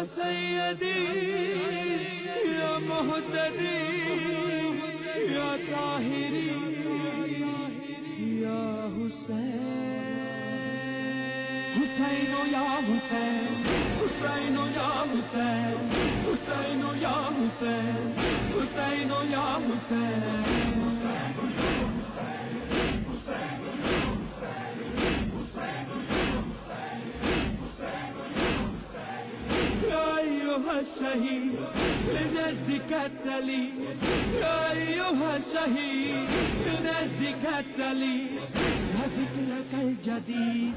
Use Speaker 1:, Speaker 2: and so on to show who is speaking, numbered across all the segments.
Speaker 1: سیدی یا مہتدی یا طاہری یا حسین، حسین یا حسین، حسین یا حسین، حسین یا حسین، حسین یا حسین، الشهيد لنجدك التلي، يا أيها الشهيد لنجدك التلي، يا ذكرك الجديد.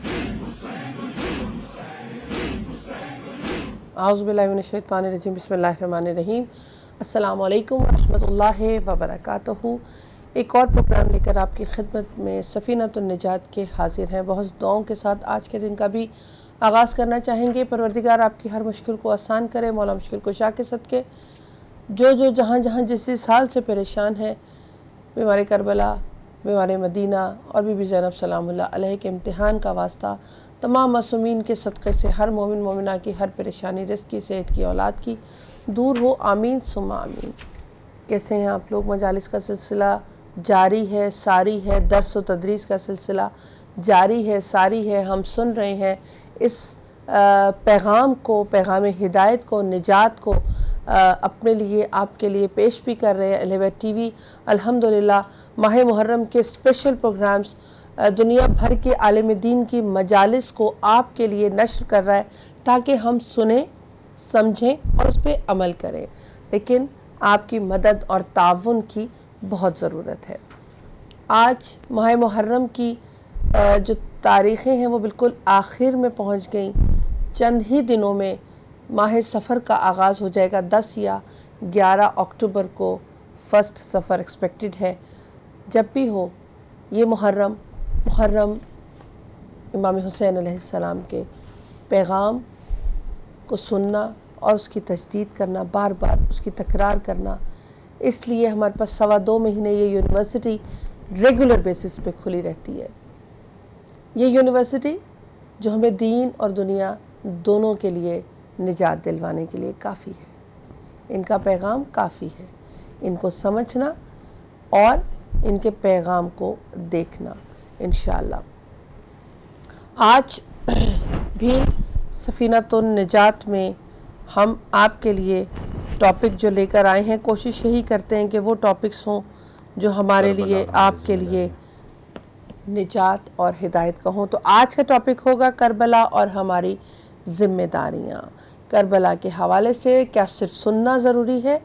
Speaker 2: اعوذ باللہ من الشیطان الرجیم، بسم اللہ الرحمن الرحیم. السلام علیکم ورحمۃ اللہ وبرکاتہ. ایک اور پروگرام لے کر آپ کی خدمت میں سفینۃ النجات کے حاضر ہیں. بہت دعاؤں کے ساتھ آج کے دن کا بھی آغاز کرنا چاہیں گے. پروردگار آپ کی ہر مشکل کو آسان کرے. مولا مشکل کشا کے صدقے جو جہاں جس حال سے پریشان ہیں، بیمار کربلا، بیمار مدینہ اور بی بی زینب سلام اللہ علیہ کے امتحان کا واسطہ تمام معصومین کے صدقے سے ہر مومن مومنہ کی ہر پریشانی، رزق کی، صحت کی، اولاد کی دور ہو. آمین ثم آمین. کیسے ہیں آپ لوگ؟ مجالس کا سلسلہ جاری ہے، ساری ہے. درس و تدریس کا سلسلہ جاری ہے، ساری ہے. ہم سن رہے ہیں اس پیغام کو، پیغام ہدایت کو، نجات کو اپنے لیے، آپ کے لیے پیش بھی کر رہے ہیں. اہل بیت ٹی وی الحمدللہ ماہ محرم کے اسپیشل پروگرامز دنیا بھر کے عالم دین کی مجالس کو آپ کے لیے نشر کر رہا ہے تاکہ ہم سنیں، سمجھیں اور اس پہ عمل کریں. لیکن آپ کی مدد اور تعاون کی بہت ضرورت ہے. آج ماہ محرم کی جو تاریخیں ہیں وہ بالکل آخر میں پہنچ گئیں. چند ہی دنوں میں ماہ سفر کا آغاز ہو جائے گا. 10 یا 11 اکتوبر کو فرسٹ سفر ایکسپیکٹڈ ہے. جب بھی ہو یہ محرم امام حسین علیہ السلام کے پیغام کو سننا اور اس کی تجدید کرنا، بار بار اس کی تکرار کرنا. اس لیے ہمارے پاس 2.25 مہینے یہ یونیورسٹی ریگولر بیسس پہ کھلی رہتی ہے. یہ یونیورسٹی جو ہمیں دین اور دنیا دونوں کے لیے نجات دلوانے کے لیے کافی ہے. ان کا پیغام کافی ہے. ان کو سمجھنا اور ان کے پیغام کو دیکھنا انشاءاللہ. آج بھی سفینۃ النجات میں ہم آپ کے لیے ٹاپک جو لے کر آئے ہیں، کوشش یہی کرتے ہیں کہ وہ ٹاپکس ہوں جو ہمارے لیے، آپ کے لیے نجات اور ہدایت کا ہوں. تو آج کا ٹاپک ہوگا کربلا اور ہماری ذمہ داریاں. کربلا کے حوالے سے کیا صرف سننا ضروری ہے؟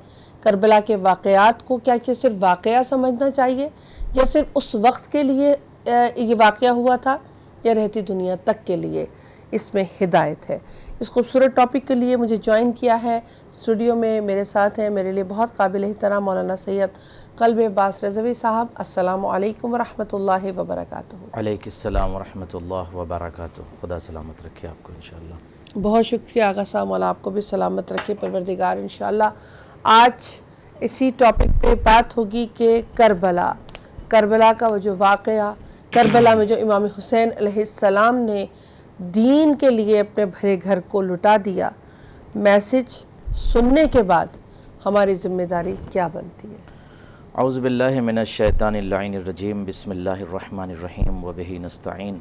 Speaker 2: کربلا کے واقعات کو کیا صرف واقعہ سمجھنا چاہیے، یا صرف اس وقت کے لیے یہ واقعہ ہوا تھا، یا رہتی دنیا تک کے لیے اس میں ہدایت ہے؟ اس خوبصورت ٹاپک کے لیے مجھے جوائن کیا ہے اسٹوڈیو میں، میرے ساتھ ہیں میرے لیے بہت قابل احترام مولانا سید قلب عباس رضوی صاحب. السلام علیکم ورحمۃ اللہ وبرکاتہ.
Speaker 3: علیکم السلام ورحمۃ اللہ وبرکاتہ. خدا سلامت رکھے آپ کو انشاءاللہ.
Speaker 2: بہت شکریہ آغا صاحب، مولا آپ کو بھی سلامت رکھے پروردگار انشاءاللہ. آج اسی ٹاپک پہ بات ہوگی کہ کربلا کا وہ جو واقعہ، کربلا میں جو امام حسین علیہ السلام نے دین کے لیے اپنے بھرے گھر کو لٹا دیا. میسج سننے کے بعد ہماری ذمہ داری کیا بنتی ہے؟
Speaker 3: اعوذ باللہ من الشیطان اللعین الرجیم. بسم اللہ الرحمن الرحیم وبہ نستعین.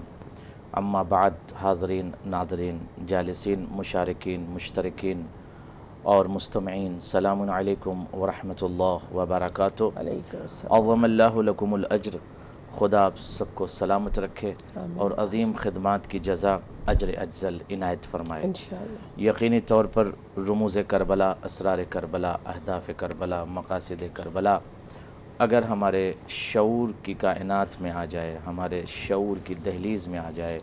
Speaker 3: اما بعد، حاضرین، ناظرین، جالسین، مشارکین، مشترکین اور مستمعین، سلام علیکم ورحمۃ اللہ وبرکاتہ.
Speaker 2: علیکم السلام.
Speaker 3: عظم اللہ لکم الاجر. خدا آپ سب کو سلامت رکھے اور عظیم خدمات کی جزا اجر اجزل عنایت فرمائے
Speaker 2: انشاءاللہ.
Speaker 3: یقینی طور پر رموز کربلا، اسرار کربلا، اہداف کربلا، مقاصد کربلا اگر ہمارے شعور کی کائنات میں آ جائے، ہمارے شعور کی دہلیز میں آ جائے،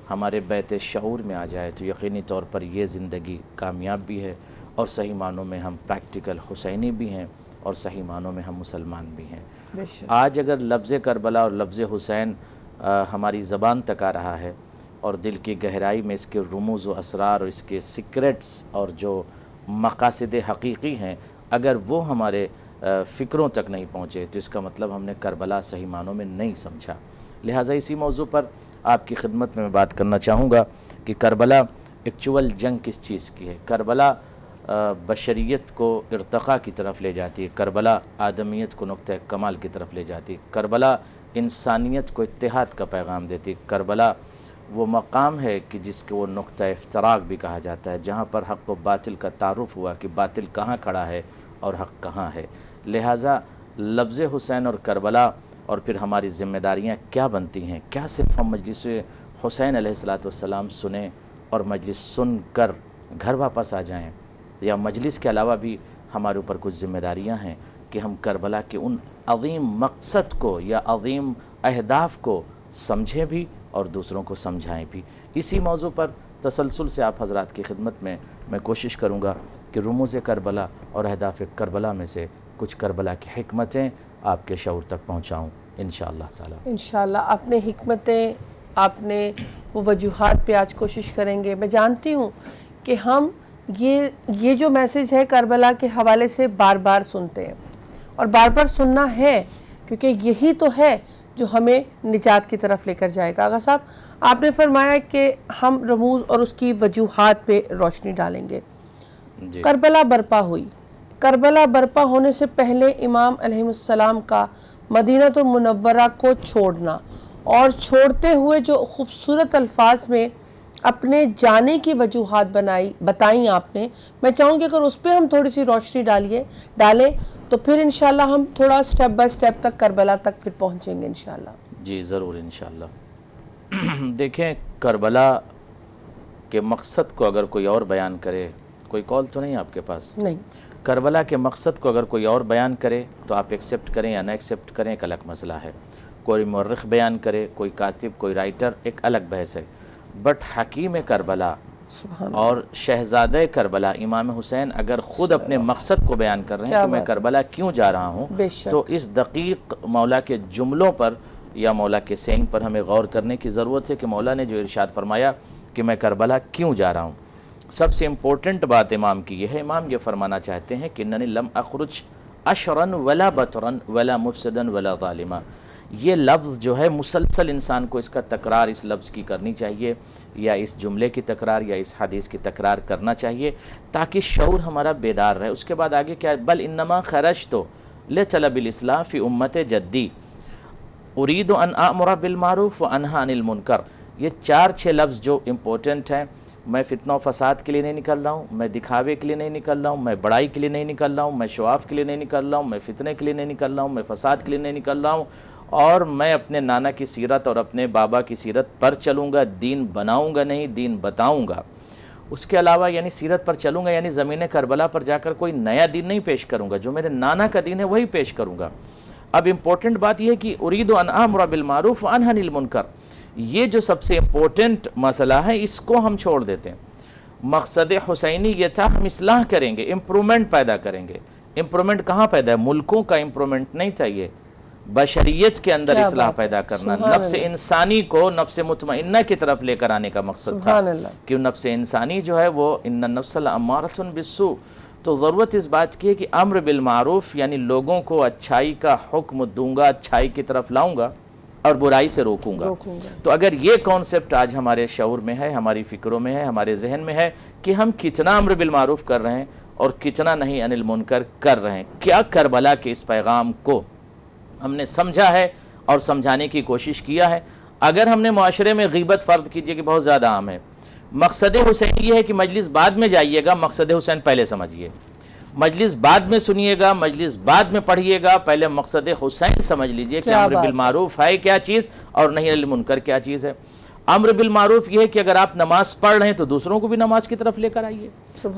Speaker 3: ہمارے بیت شعور میں آ جائے، تو یقینی طور پر یہ زندگی کامیاب بھی ہے اور صحیح معنوں میں ہم پریکٹیکل حسینی بھی ہیں اور صحیح معنوں میں ہم مسلمان بھی ہیں. آج اگر لفظ کربلا اور لفظ حسین ہماری زبان تک آ رہا ہے اور دل کی گہرائی میں اس کے رموز و اسرار اور اس کے سیکرٹس اور جو مقاصد حقیقی ہیں اگر وہ ہمارے فکروں تک نہیں پہنچے تو اس کا مطلب ہم نے کربلا صحیح معنوں میں نہیں سمجھا. لہٰذا اسی موضوع پر آپ کی خدمت میں بات کرنا چاہوں گا کہ کربلا ایکچول جنگ کس چیز کی ہے؟ کربلا بشریت کو ارتقاء کی طرف لے جاتی ہے، کربلا آدمیت کو نقطہ کمال کی طرف لے جاتی ہے، کربلا انسانیت کو اتحاد کا پیغام دیتی ہے، کربلا وہ مقام ہے کہ جس کو وہ نقطہ افتراق بھی کہا جاتا ہے، جہاں پر حق و باطل کا تعارف ہوا کہ باطل کہاں کھڑا ہے اور حق کہاں ہے۔ لہٰذا لفظ حسین اور کربلا اور پھر ہماری ذمہ داریاں کیا بنتی ہیں؟ کیا صرف ہم مجلس حسین علیہ السلام سنیں اور مجلس سن کر گھر واپس آ جائیں، یا مجلس کے علاوہ بھی ہمارے اوپر کچھ ذمہ داریاں ہیں کہ ہم کربلا کے ان عظیم مقصد کو یا عظیم اہداف کو سمجھیں بھی اور دوسروں کو سمجھائیں بھی۔ اسی موضوع پر تسلسل سے آپ حضرات کی خدمت میں کوشش کروں گا کہ رموز کربلا اور اہداف کربلا میں سے کچھ کربلا کی حکمتیں آپ کے شعور تک پہنچاؤں انشاءاللہ تعالی۔
Speaker 2: انشاءاللہ آپ نے حکمتیں، آپ نے وہ وجوہات پہ آج کوشش کریں گے۔ میں جانتی ہوں کہ ہم یہ جو میسیج ہے کربلا کے حوالے سے بار بار سنتے ہیں، اور بار بار سننا ہے، کیونکہ یہی تو ہے جو ہمیں نجات کی طرف لے کر جائے گا۔ آغا صاحب، آپ نے فرمایا کہ ہم رموز اور اس کی وجوہات پہ روشنی ڈالیں گے۔ کربلا برپا ہوئی، کربلا برپا ہونے سے پہلے امام علیہ السلام کا مدینہ المنورہ کو چھوڑنا، اور چھوڑتے ہوئے جو خوبصورت الفاظ میں اپنے جانے کی وجوہات بتائیں آپ نے، میں چاہوں گی اگر اس پہ ہم تھوڑی سی روشنی ڈالیں تو پھر انشاءاللہ ہم تھوڑا سٹیپ بائی سٹیپ تک کربلا تک پھر پہنچیں گے انشاءاللہ۔
Speaker 3: جی ضرور انشاءاللہ۔ دیکھیں، کربلا کے مقصد کو اگر کوئی اور بیان کرے، کوئی کال تو نہیں آپ کے پاس؟
Speaker 2: نہیں۔
Speaker 3: کربلا کے مقصد کو اگر کوئی اور بیان کرے تو آپ ایکسیپٹ کریں یا نہ ایکسیپٹ کریں، ایک الگ مسئلہ ہے۔ کوئی مورخ بیان کرے، کوئی کاتب، کوئی رائٹر، ایک الگ بحث ہے۔ بٹ حکیم کربلا اور شہزادہ کربلا امام حسین اگر خود اپنے مقصد کو بیان کر رہے ہیں کہ میں کربلا کیوں جا رہا ہوں، تو اس دقیق مولا کے جملوں پر یا مولا کے سینگ پر ہمیں غور کرنے کی ضرورت ہے کہ مولا نے جو ارشاد فرمایا کہ میں کربلا کیوں جا رہا ہوں۔ سب سے امپورٹنٹ بات امام کی یہ ہے، امام یہ فرمانا چاہتے ہیں کہ اننی لم اخرج اشرا ولا بطرا ولا مفسدا ولا ظالما۔ یہ لفظ جو ہے مسلسل انسان کو اس کا تکرار اس لفظ کی کرنی چاہیے، یا اس جملے کی تکرار یا اس حدیث کی تکرار کرنا چاہیے، تاکہ شعور ہمارا بیدار رہے۔ اس کے بعد آگے کیا ہے؟ بل انما خرجت لطلب الاصلاح فی امت جدی ارید ان اامر بالمعروف وانہی عن المنکر۔ یہ 4-6 لفظ جو امپورٹنٹ ہیں۔ میں فتنہ و فساد کے لیے نہیں نکل رہا ہوں، میں دکھاوے کے لیے نہیں نکل رہا ہوں، میں بڑائی کے لیے نہیں نکل رہا ہوں، میں شواف کے لیے نہیں نکل رہا ہوں، میں فتنے کے لیے نہیں نکل رہا ہوں، میں فساد کے لیے نہیں نکل رہا ہوں، اور میں اپنے نانا کی سیرت اور اپنے بابا کی سیرت پر چلوں گا، دین بناؤں گا نہیں، دین بتاؤں گا۔ اس کے علاوہ یعنی سیرت پر چلوں گا، یعنی زمین کربلا پر جا کر کوئی نیا دین نہیں پیش کروں گا، جو میرے نانا کا دین ہے وہی پیش کروں گا۔ اب امپورٹنٹ بات یہ ہے کہ ارید ان آمر بالمعروف وانہی عن المنکر، یہ جو سب سے امپورٹنٹ مسئلہ ہے اس کو ہم چھوڑ دیتے ہیں۔ مقصد حسینی یہ تھا ہم اصلاح کریں گے، امپرومنٹ پیدا کریں گے۔ امپرومنٹ کہاں پیدا ہے؟ ملکوں کا امپرومنٹ نہیں تھا، یہ بشریت کے اندر اصلاح پیدا کرنا، نفس انسانی کو نفس مطمئنہ کی طرف لے کر آنے کا مقصد تھا، کہ نفس انسانی جو ہے وہ ان النفس لامارۃ بالسوء۔ تو ضرورت اس بات کی ہے کہ امر بالمعروف یعنی لوگوں کو اچھائی کا حکم دوں گا، اچھائی کی طرف لاؤں گا اور برائی سے روکوں گا۔ تو اگر یہ کانسیپٹ آج ہمارے شعور میں ہے، ہماری فکروں میں ہے، ہمارے ذہن میں ہے کہ ہم کتنا امر بالمعروف کر رہے ہیں اور کتنا نہیں عن المنکر کر رہے ہیں، کیا کربلا کے اس پیغام کو ہم نے سمجھا ہے اور سمجھانے کی کوشش کیا ہے۔ اگر ہم نے معاشرے میں غیبت فرض کیجئے کہ بہت زیادہ عام ہے، مقصد حسین یہ ہے کہ مجلس بعد میں جائیے گا، مقصد حسین پہلے سمجھیے، مجلس بعد میں سنیے گا، مجلس بعد میں پڑھیے گا، پہلے مقصد حسین سمجھ لیجئے کہ امر بالمعروف ہے کیا چیز اور نہیں عن المنکر کیا چیز ہے۔ امر بالمعروف یہ ہے کہ اگر آپ نماز پڑھ رہے ہیں تو دوسروں کو بھی نماز کی طرف لے کر آئیے۔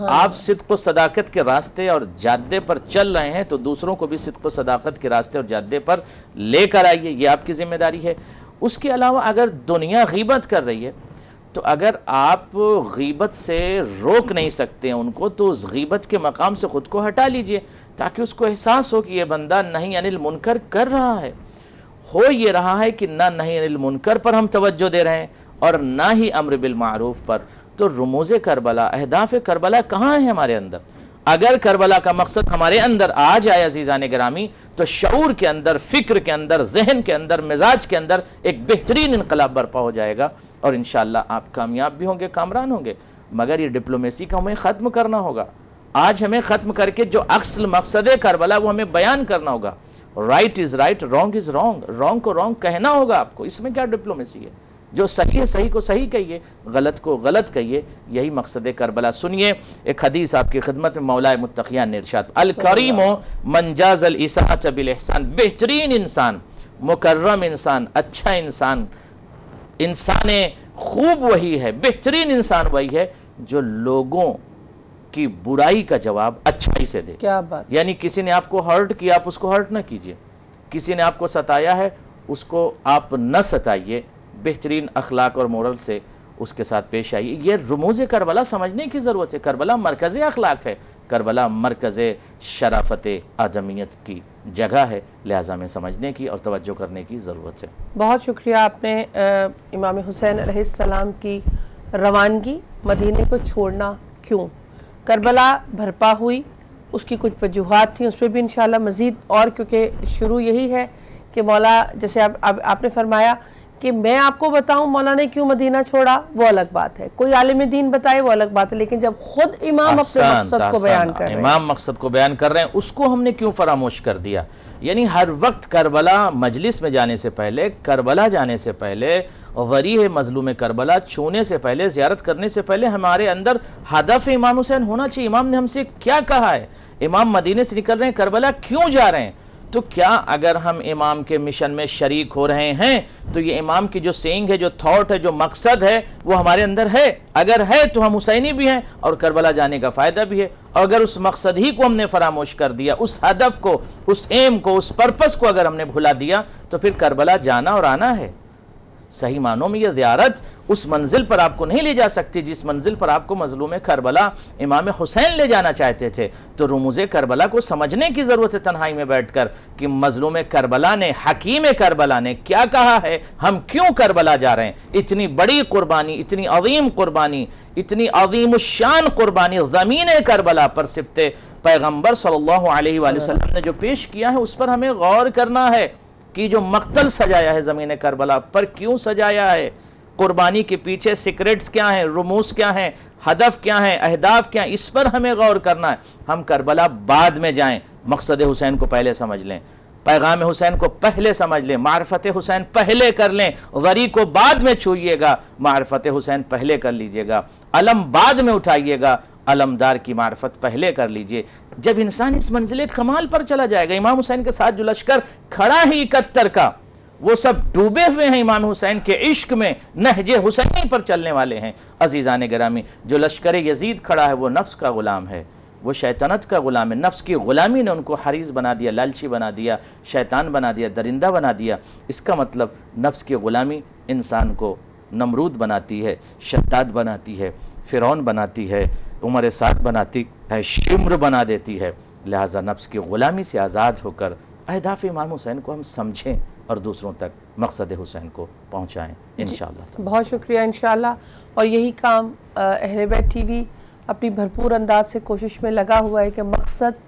Speaker 3: آپ صدق و صداقت کے راستے اور جادے پر چل رہے ہیں تو دوسروں کو بھی صدق و صداقت کے راستے اور جادے پر لے کر آئیے، یہ آپ کی ذمہ داری ہے۔ اس کے علاوہ اگر دنیا غیبت کر رہی ہے تو اگر آپ غیبت سے روک نہیں سکتے ان کو تو اس غیبت کے مقام سے خود کو ہٹا لیجئے، تاکہ اس کو احساس ہو کہ یہ بندہ نہیں عن المنکر کر رہا ہے۔ ہو یہ رہا ہے کہ نہ نہیں عن المنکر پر ہم توجہ دے رہے ہیں اور نہ ہی امر بالمعروف پر، تو رموز کربلا، اہداف کربلا کہاں ہیں ہمارے اندر؟ اگر کربلا کا مقصد ہمارے اندر آ جائے عزیزان گرامی، تو شعور کے اندر، فکر کے اندر، ذہن کے اندر، مزاج کے اندر ایک بہترین انقلاب برپا ہو جائے گا، اور انشاءاللہ آپ کامیاب بھی ہوں گے، کامران ہوں گے۔ مگر یہ ڈپلومیسی کا ہمیں ختم کرنا ہوگا. آج ہمیں ختم کر کے جو اصل مقصد کربلا وہ ہمیں بیان کرنا ہوگا. Right is right, wrong is wrong, wrong کو رانگ کہنا ہوگا آپ کو. اس میں کیا ڈپلومیسی ہے؟ جو صحیح ہے صحیح کو صحیح کہیے، غلط کو غلط کہیے. یہی مقصد کربلا. سنیے ایک حدیث آپ کی خدمت میں مولا متقیان نے ارشاد: الکریم من جاز الاساءۃ بالاحسان. بہترین انسان، مکرم انسان، اچھا انسان، انسان خوب وہی ہے، بہترین انسان وہی ہے جو لوگوں کی برائی کا جواب اچھائی سے دے.
Speaker 2: کیا بات.
Speaker 3: یعنی کسی نے آپ کو ہرٹ کیا، آپ اس کو ہرٹ نہ کیجئے. کسی نے آپ کو ستایا ہے، اس کو آپ نہ ستائیے. بہترین اخلاق اور مورل سے اس کے ساتھ پیش آئیے. یہ رموز کربلا سمجھنے کی ضرورت ہے. کربلا مرکز اخلاق ہے، کربلا مرکز شرافت آدمیت کی جگہ ہے. لہٰذا ہمیں سمجھنے کی اور توجہ کرنے کی ضرورت ہے.
Speaker 2: بہت شکریہ. آپ نے امام حسین علیہ السلام کی روانگی، مدینے کو چھوڑنا کیوں، کربلا بھرپا ہوئی، اس کی کچھ وجوہات تھیں، اس پہ بھی انشاءاللہ مزید. اور کیونکہ شروع یہی ہے کہ مولا، جیسے آپ نے فرمایا کہ میں آپ کو بتاؤں مولا نے کیوں مدینہ چھوڑا، وہ الگ بات ہے. کوئی عالم دین بتائے وہ الگ بات ہے، لیکن جب خود امام اپنے مقصد کو بیان کر رہے ہیں،
Speaker 3: امام مقصد کو بیان کر رہے ہیں، اس کو ہم نے کیوں فراموش کر دیا؟ یعنی ہر وقت کربلا مجلس میں جانے سے پہلے، کربلا جانے سے پہلے، ضریح مظلوم کربلا چھونے سے پہلے، زیارت کرنے سے پہلے ہمارے اندر ہدف امام حسین ہونا چاہیے. امام نے ہم سے کیا کہا ہے؟ امام مدینے سے نکل رہے ہیں، کربلا کیوں جا رہے ہیں؟ تو کیا اگر ہم امام کے مشن میں شریک ہو رہے ہیں تو یہ امام کی جو سینگ ہے، جو تھاٹ ہے، جو مقصد ہے، وہ ہمارے اندر ہے؟ اگر ہے تو ہم حسینی بھی ہیں اور کربلا جانے کا فائدہ بھی ہے. اور اگر اس مقصد ہی کو ہم نے فراموش کر دیا، اس ہدف کو، اس ایم کو، اس پرپس کو اگر ہم نے بھلا دیا، تو پھر کربلا جانا اور آنا ہے. صحیح معنوں میں یہ زیارت اس منزل پر آپ کو نہیں لے جا سکتی جس منزل پر آپ کو مظلوم کربلا امام حسین لے جانا چاہتے تھے. تو رموز کربلا کو سمجھنے کی ضرورت ہے تنہائی میں بیٹھ کر کہ مظلوم کربلا نے، حکیم کربلا نے کیا کہا ہے، ہم کیوں کربلا جا رہے ہیں. اتنی بڑی قربانی، اتنی عظیم قربانی، اتنی عظیم الشان قربانی زمین کربلا پر سبت پیغمبر صلی اللہ علیہ وآلہ وسلم نے جو پیش کیا ہے، اس پر ہمیں غور کرنا ہے کہ جو مقتل سجایا ہے زمین کربلا پر، کیوں سجایا ہے؟ قربانی کے پیچھے سیکریٹس کیا ہیں، رموز کیا ہیں، ہدف کیا ہیں، اہداف کیا ہیں، اس پر ہمیں غور کرنا ہے. ہم کربلا بعد میں جائیں، مقصد حسین کو پہلے سمجھ لیں، پیغام حسین کو پہلے سمجھ لیں، معرفت حسین پہلے کر لیں. غری کو بعد میں چھوئیے گا، معرفت حسین پہلے کر لیجئے گا. علم بعد میں اٹھائیے گا، علمدار کی معرفت پہلے کر لیجئے. جب انسان اس منزل کمال پر چلا جائے گا، امام حسین کے ساتھ جو لشکر کھڑا ہے 71 کا، وہ سب ڈوبے ہوئے ہیں امام حسین کے عشق میں، نہج حسینی پر چلنے والے ہیں. عزیزان گرامی، جو لشکر یزید کھڑا ہے وہ نفس کا غلام ہے، وہ شیطنت کا غلام ہے. نفس کی غلامی نے ان کو حریص بنا دیا، لالچی بنا دیا، شیطان بنا دیا، درندہ بنا دیا. اس کا مطلب نفس کی غلامی انسان کو نمرود بناتی ہے، شداد بناتی ہے، فرعون بناتی ہے، عمر سعد بناتی ہے، شمر بنا دیتی ہے. لہٰذا نفس کی غلامی سے آزاد ہو کر اہداف امام حسین کو ہم سمجھیں اور دوسروں تک مقصد حسین کو پہنچائیں انشاءاللہ.
Speaker 2: بہت شکریہ. انشاءاللہ. اور یہی کام اہل بیت ٹی وی اپنی بھرپور انداز سے کوشش میں لگا ہوا ہے کہ مقصد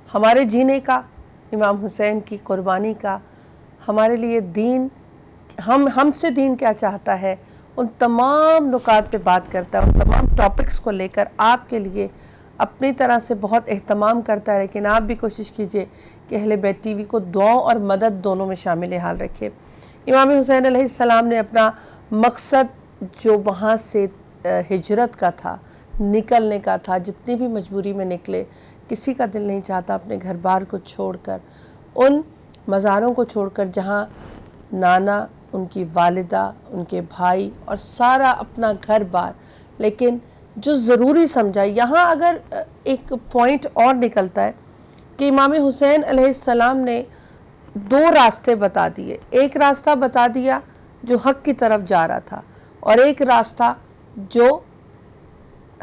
Speaker 2: ہمارے جینے کا، امام حسین کی قربانی کا، ہمارے لیے دین، ہم سے دین کیا چاہتا ہے، ان تمام نکات پہ بات کرتا ہے، ان تمام ٹاپکس کو لے کر آپ کے لیے اپنی طرح سے بہت اہتمام کرتا ہے. لیکن آپ بھی کوشش کیجئے کہ اہل بیت ٹی وی کو دعاؤں اور مدد دونوں میں شامل حال رکھے. امام حسین علیہ السلام نے اپنا مقصد جو وہاں سے ہجرت کا تھا، نکلنے کا تھا، جتنی بھی مجبوری میں نکلے، کسی کا دل نہیں چاہتا اپنے گھر بار کو چھوڑ کر، ان مزاروں کو چھوڑ کر جہاں نانا، ان کی والدہ، ان کے بھائی اور سارا اپنا گھر بار. لیکن جو ضروری سمجھا، یہاں اگر ایک پوائنٹ اور نکلتا ہے کہ امام حسین علیہ السلام نے 2 راستے بتا دیے. ایک راستہ بتا دیا جو حق کی طرف جا رہا تھا، اور ایک راستہ جو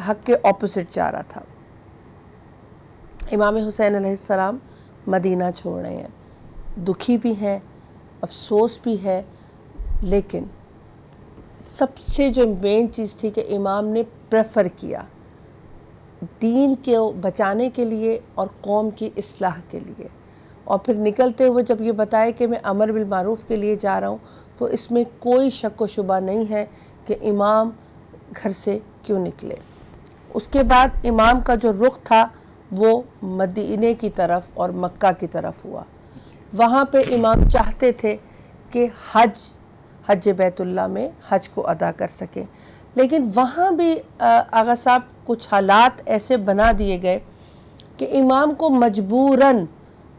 Speaker 2: حق کے اپوزٹ جا رہا تھا. امام حسین علیہ السلام مدینہ چھوڑ رہے ہیں، دکھی بھی ہیں، افسوس بھی ہے، لیکن سب سے جو مین چیز تھی کہ امام نے پریفر کیا دین کو بچانے کے لیے اور قوم کی اصلاح کے لیے. اور پھر نکلتے ہوئے جب یہ بتائے کہ میں امر بالمعروف کے لیے جا رہا ہوں، تو اس میں کوئی شک و شبہ نہیں ہے کہ امام گھر سے کیوں نکلے؟ اس کے بعد امام کا جو رخ تھا وہ مدینے کی طرف اور مکہ کی طرف ہوا. وہاں پہ امام چاہتے تھے کہ حج بیت اللہ میں حج کو ادا کر سکیں، لیکن وہاں بھی آغا صاحب کچھ حالات ایسے بنا دیے گئے کہ امام کو مجبوراً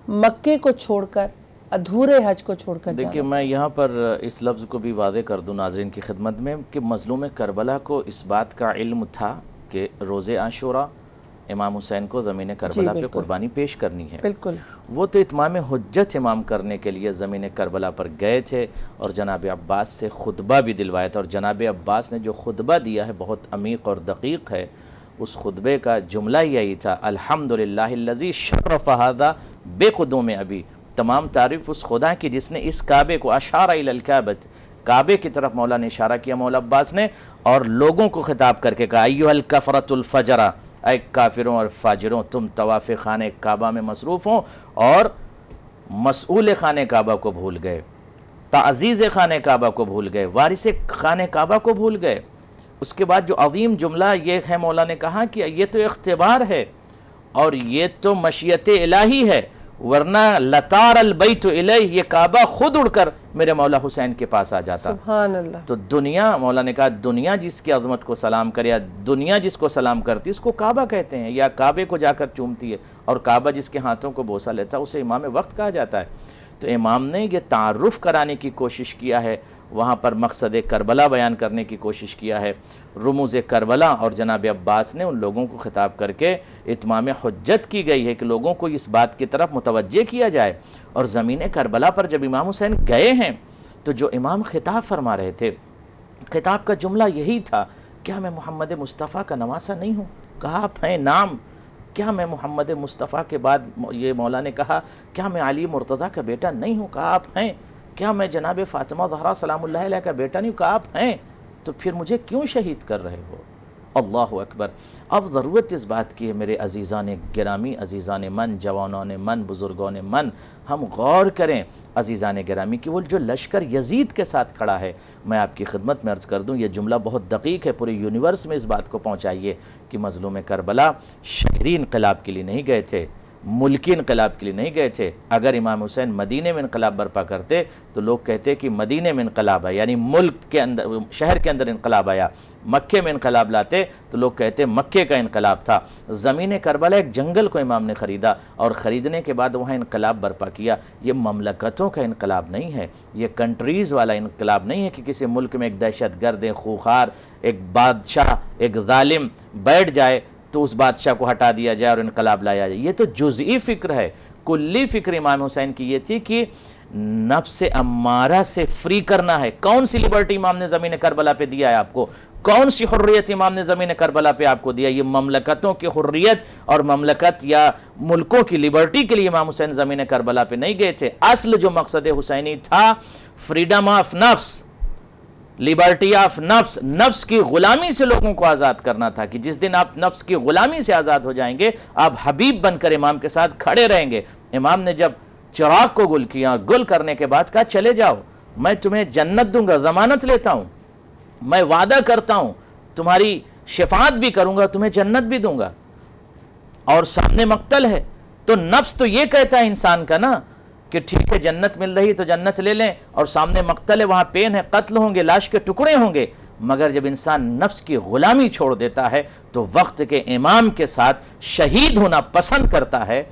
Speaker 2: مکے کو چھوڑ کر ادھورے حج کو چھوڑ کر
Speaker 3: دیکھیے میں یہاں پر اس لفظ کو بھی واضح کر دوں ناظرین کی خدمت میں کہ مظلوم کربلا کو اس بات کا علم تھا کہ روز عاشوراء امام حسین کو زمین کربلا پہ قربانی پیش کرنی ہے.
Speaker 2: بالکل.
Speaker 3: وہ تو اتمام حجت امام کرنے کے لیے زمین کربلا پر گئے تھے اور جناب عباس سے خطبہ بھی دلوایا تھا، اور جناب عباس نے جو خطبہ دیا ہے بہت عمیق اور دقیق ہے. اس خطبے کا جملہ یہی تھا، الحمدللہ الذی شرف ھذا بقدوم ابی. تمام تعریف اس خدا کی جس نے اس کعبے کو، اشار الی الکعبۃ، کعبے کی طرف مولا نے اشارہ کیا مولا عباس نے، اور لوگوں کو خطاب کر کے کہا ایھا الکفرۃ الفجرہ، اے کافروں اور فاجروں، تم طواف خانہ کعبہ میں مصروف ہوں اور مسئول خانہ کعبہ کو بھول گئے، تعزیز خانہ کعبہ کو بھول گئے، وارث خانہ کعبہ کو بھول گئے. اس کے بعد جو عظیم جملہ یہ ہے، مولا نے کہا کہ یہ تو اختبار ہے اور یہ تو مشیت الہی ہے، ورنہ لطار البیت الیہ، یہ کعبہ خود اڑ کر میرے مولا حسین کے پاس آ جاتا.
Speaker 2: سبحان اللہ.
Speaker 3: تو دنیا، مولا نے کہا دنیا جس کی عظمت کو سلام کرے، یا دنیا جس کو سلام کرتی اس کو کعبہ کہتے ہیں، یا کعبے کو جا کر چومتی ہے، اور کعبہ جس کے ہاتھوں کو بوسہ لیتا ہے اسے امام وقت کہا جاتا ہے. تو امام نے یہ تعارف کرانے کی کوشش کیا ہے، وہاں پر مقصد کربلا بیان کرنے کی کوشش کیا ہے، رموز کربلا، اور جناب عباس نے ان لوگوں کو خطاب کر کے اتمام حجت کی گئی ہے کہ لوگوں کو اس بات کی طرف متوجہ کیا جائے. اور زمین کربلا پر جب امام حسین گئے ہیں تو جو امام خطاب فرما رہے تھے، خطاب کا جملہ یہی تھا، کیا میں محمد مصطفیٰ کا نواسہ نہیں ہوں؟ کہا آپ ہیں نام. کیا میں محمد مصطفیٰ کے بعد، یہ مولا نے کہا کیا میں علی مرتضیٰ کا بیٹا نہیں ہوں؟ کہا آپ ہیں. کیا میں جناب فاطمہ زہرا سلام اللہ علیہ کا بیٹا نہیں ہوں؟ کہا آپ ہیں. تو پھر مجھے کیوں شہید کر رہے ہو؟ اللہ اکبر. اب ضرورت اس بات کی ہے میرے عزیزان گرامی، عزیزان من، جوانان من، بزرگان من، ہم غور کریں عزیزان گرامی کہ وہ جو لشکر یزید کے ساتھ کھڑا ہے. میں آپ کی خدمت میں عرض کر دوں، یہ جملہ بہت دقیق ہے، پورے یونیورس میں اس بات کو پہنچائیے کہ مظلوم کربلا شہری انقلاب کے لیے نہیں گئے تھے، ملکی انقلاب کے لیے نہیں گئے تھے. اگر امام حسین مدینے میں انقلاب برپا کرتے تو لوگ کہتے کہ مدینے میں انقلاب آیا، یعنی ملک کے اندر، شہر کے اندر انقلاب آیا. مکے میں انقلاب لاتے تو لوگ کہتے مکے کا انقلاب تھا. زمین کربلا ایک جنگل کو امام نے خریدا اور خریدنے کے بعد وہاں انقلاب برپا کیا. یہ مملکتوں کا انقلاب نہیں ہے، یہ کنٹریز والا انقلاب نہیں ہے کہ کسی ملک میں ایک دہشت گرد، ایک خوخار، ایک بادشاہ، ایک ظالم بیٹھ جائے تو اس بادشاہ کو ہٹا دیا جائے اور انقلاب لایا جائے. یہ تو جزئی فکر ہے. کلی فکر امام حسین کی یہ تھی کہ نفس امارہ سے فری کرنا ہے. کون سی لبرٹی امام نے زمین کربلا پہ دیا ہے آپ کو؟ کون سی حریت امام نے زمین کربلا پہ آپ کو دیا؟ یہ مملکتوں کی حریت اور مملکت یا ملکوں کی لبرٹی کے لیے امام حسین زمین کربلا پہ نہیں گئے تھے. اصل جو مقصد حسینی تھا فریڈم آف نفس، لبرٹی آف نفس، نفس کی غلامی سے لوگوں کو آزاد کرنا تھا کہ جس دن آپ نفس کی غلامی سے آزاد ہو جائیں گے آپ حبیب بن کر امام کے ساتھ کھڑے رہیں گے. امام نے جب چراغ کو گل کیا، گل کرنے کے بعد کہا چلے جاؤ، میں تمہیں جنت دوں گا، ضمانت لیتا ہوں، میں وعدہ کرتا ہوں تمہاری شفاعت بھی کروں گا، تمہیں جنت بھی دوں گا. اور سامنے مقتل ہے تو نفس تو یہ کہتا ہے انسان کا نا کہ ٹھیک ہے جنت مل رہی تو جنت لے لیں، اور سامنے مقتل ہے، وہاں پین ہے، قتل ہوں گے، لاش کے ٹکڑے ہوں گے. مگر جب انسان نفس کی غلامی چھوڑ دیتا ہے تو وقت کے امام کے ساتھ شہید ہونا پسند کرتا ہے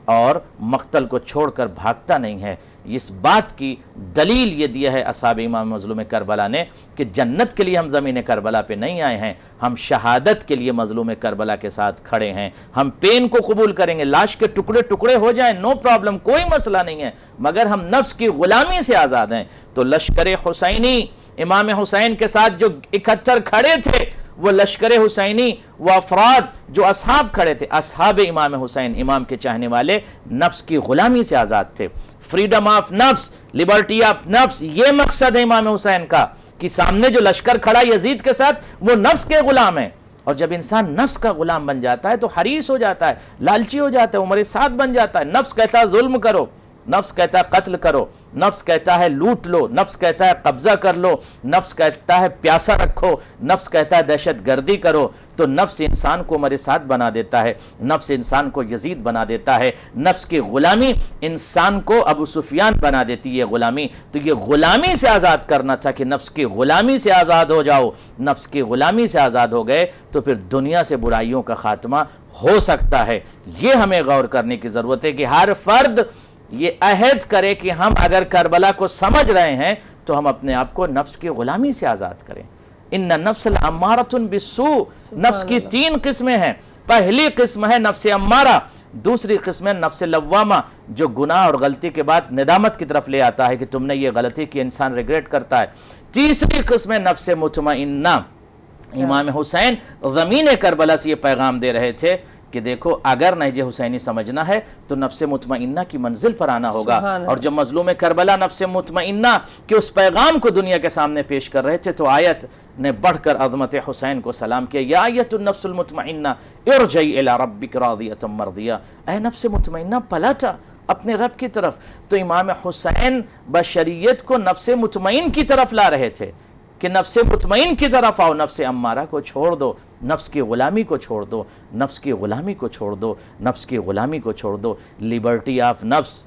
Speaker 3: اور مقتل کو چھوڑ کر بھاگتا نہیں ہے. اس بات کی دلیل یہ دیا ہے اصحاب امام مظلوم کربلا نے کہ جنت کے لیے ہم زمین کربلا پہ نہیں آئے ہیں، ہم شہادت کے لیے مظلوم کربلا کے ساتھ کھڑے ہیں. ہم پین کو قبول کریں گے، لاش کے ٹکڑے ٹکڑے ہو جائیں، نو پرابلم، کوئی مسئلہ نہیں ہے، مگر ہم نفس کی غلامی سے آزاد ہیں. تو لشکر حسینی امام حسین کے ساتھ جو 71 کھڑے تھے، وہ لشکر حسینی، وہ افراد جو اصحاب کھڑے تھے، اصحاب امام حسین، امام کے چاہنے والے، نفس کی غلامی سے آزاد تھے. فریڈم آف نفس، لبرٹی آف نفس، یہ مقصد ہے امام حسین کا کہ سامنے جو لشکر کھڑا یزید کے ساتھ وہ نفس کے غلام ہیں. اور جب انسان نفس کا غلام بن جاتا ہے تو حریص ہو جاتا ہے، لالچی ہو جاتا ہے، عمر سعد بن جاتا ہے. نفس کہتا ہے ظلم کرو، نفس کہتا ہے قتل کرو، نفس کہتا ہے لوٹ لو، نفس کہتا ہے قبضہ کر لو، نفس کہتا ہے پیاسا رکھو، نفس کہتا ہے دہشت گردی کرو، تو نفس انسان کو مرثات بنا دیتا ہے، نفس انسان کو یزید بنا دیتا ہے، نفس کی غلامی انسان کو ابو سفیان بنا دیتی ہے غلامی۔ تو یہ غلامی سے آزاد کرنا تھا کہ نفس کی غلامی سے آزاد ہو جاؤ، نفس کی غلامی سے آزاد ہو گئے تو پھر دنیا سے برائیوں کا خاتمہ ہو سکتا ہے۔ یہ ہمیں غور کرنے کی ضرورت ہے کہ ہر فرد یہ عہد کرے کہ ہم اگر کربلا کو سمجھ رہے ہیں تو ہم اپنے آپ کو نفس کی غلامی سے آزاد کریں۔ ان نفس الامارۃ بالسوء، نفس کی 3 قسمیں ہیں۔ پہلی قسم ہے نفس امارہ، دوسری قسم ہے نفس لوامہ جو گناہ اور غلطی کے بعد ندامت کی طرف لے آتا ہے کہ تم نے یہ غلطی کی، انسان ریگریٹ کرتا ہے۔ تیسری قسم ہے نفس مطمئنہ۔ امام حسین زمین کربلا سے یہ پیغام دے رہے تھے کہ دیکھو اگر نہج حسینی سمجھنا ہے تو نفس مطمئنہ کی منزل پر آنا ہوگا۔ اور جب مظلوم کربلا نفس مطمئنہ کے اس پیغام کو دنیا کے سامنے پیش کر رہے تھے تو آیت نے بڑھ کر عظمت حسین کو سلام کیا، یا ایت النفس المطمئنہ ارجعی الی ربک راضیۃ مرضیہ، اے نفس مطمئنہ پلٹا اپنے رب کی طرف۔ تو امام حسین بشریت کو نفس مطمئن کی طرف لا رہے تھے کہ نفس مطمئن کی طرف آؤ، نفس امارہ کو چھوڑ دو، نفس کی غلامی کو چھوڑ دو، نفس کی غلامی کو چھوڑ دو، نفس کی غلامی کو چھوڑ دو۔ لبرٹی آف نفس،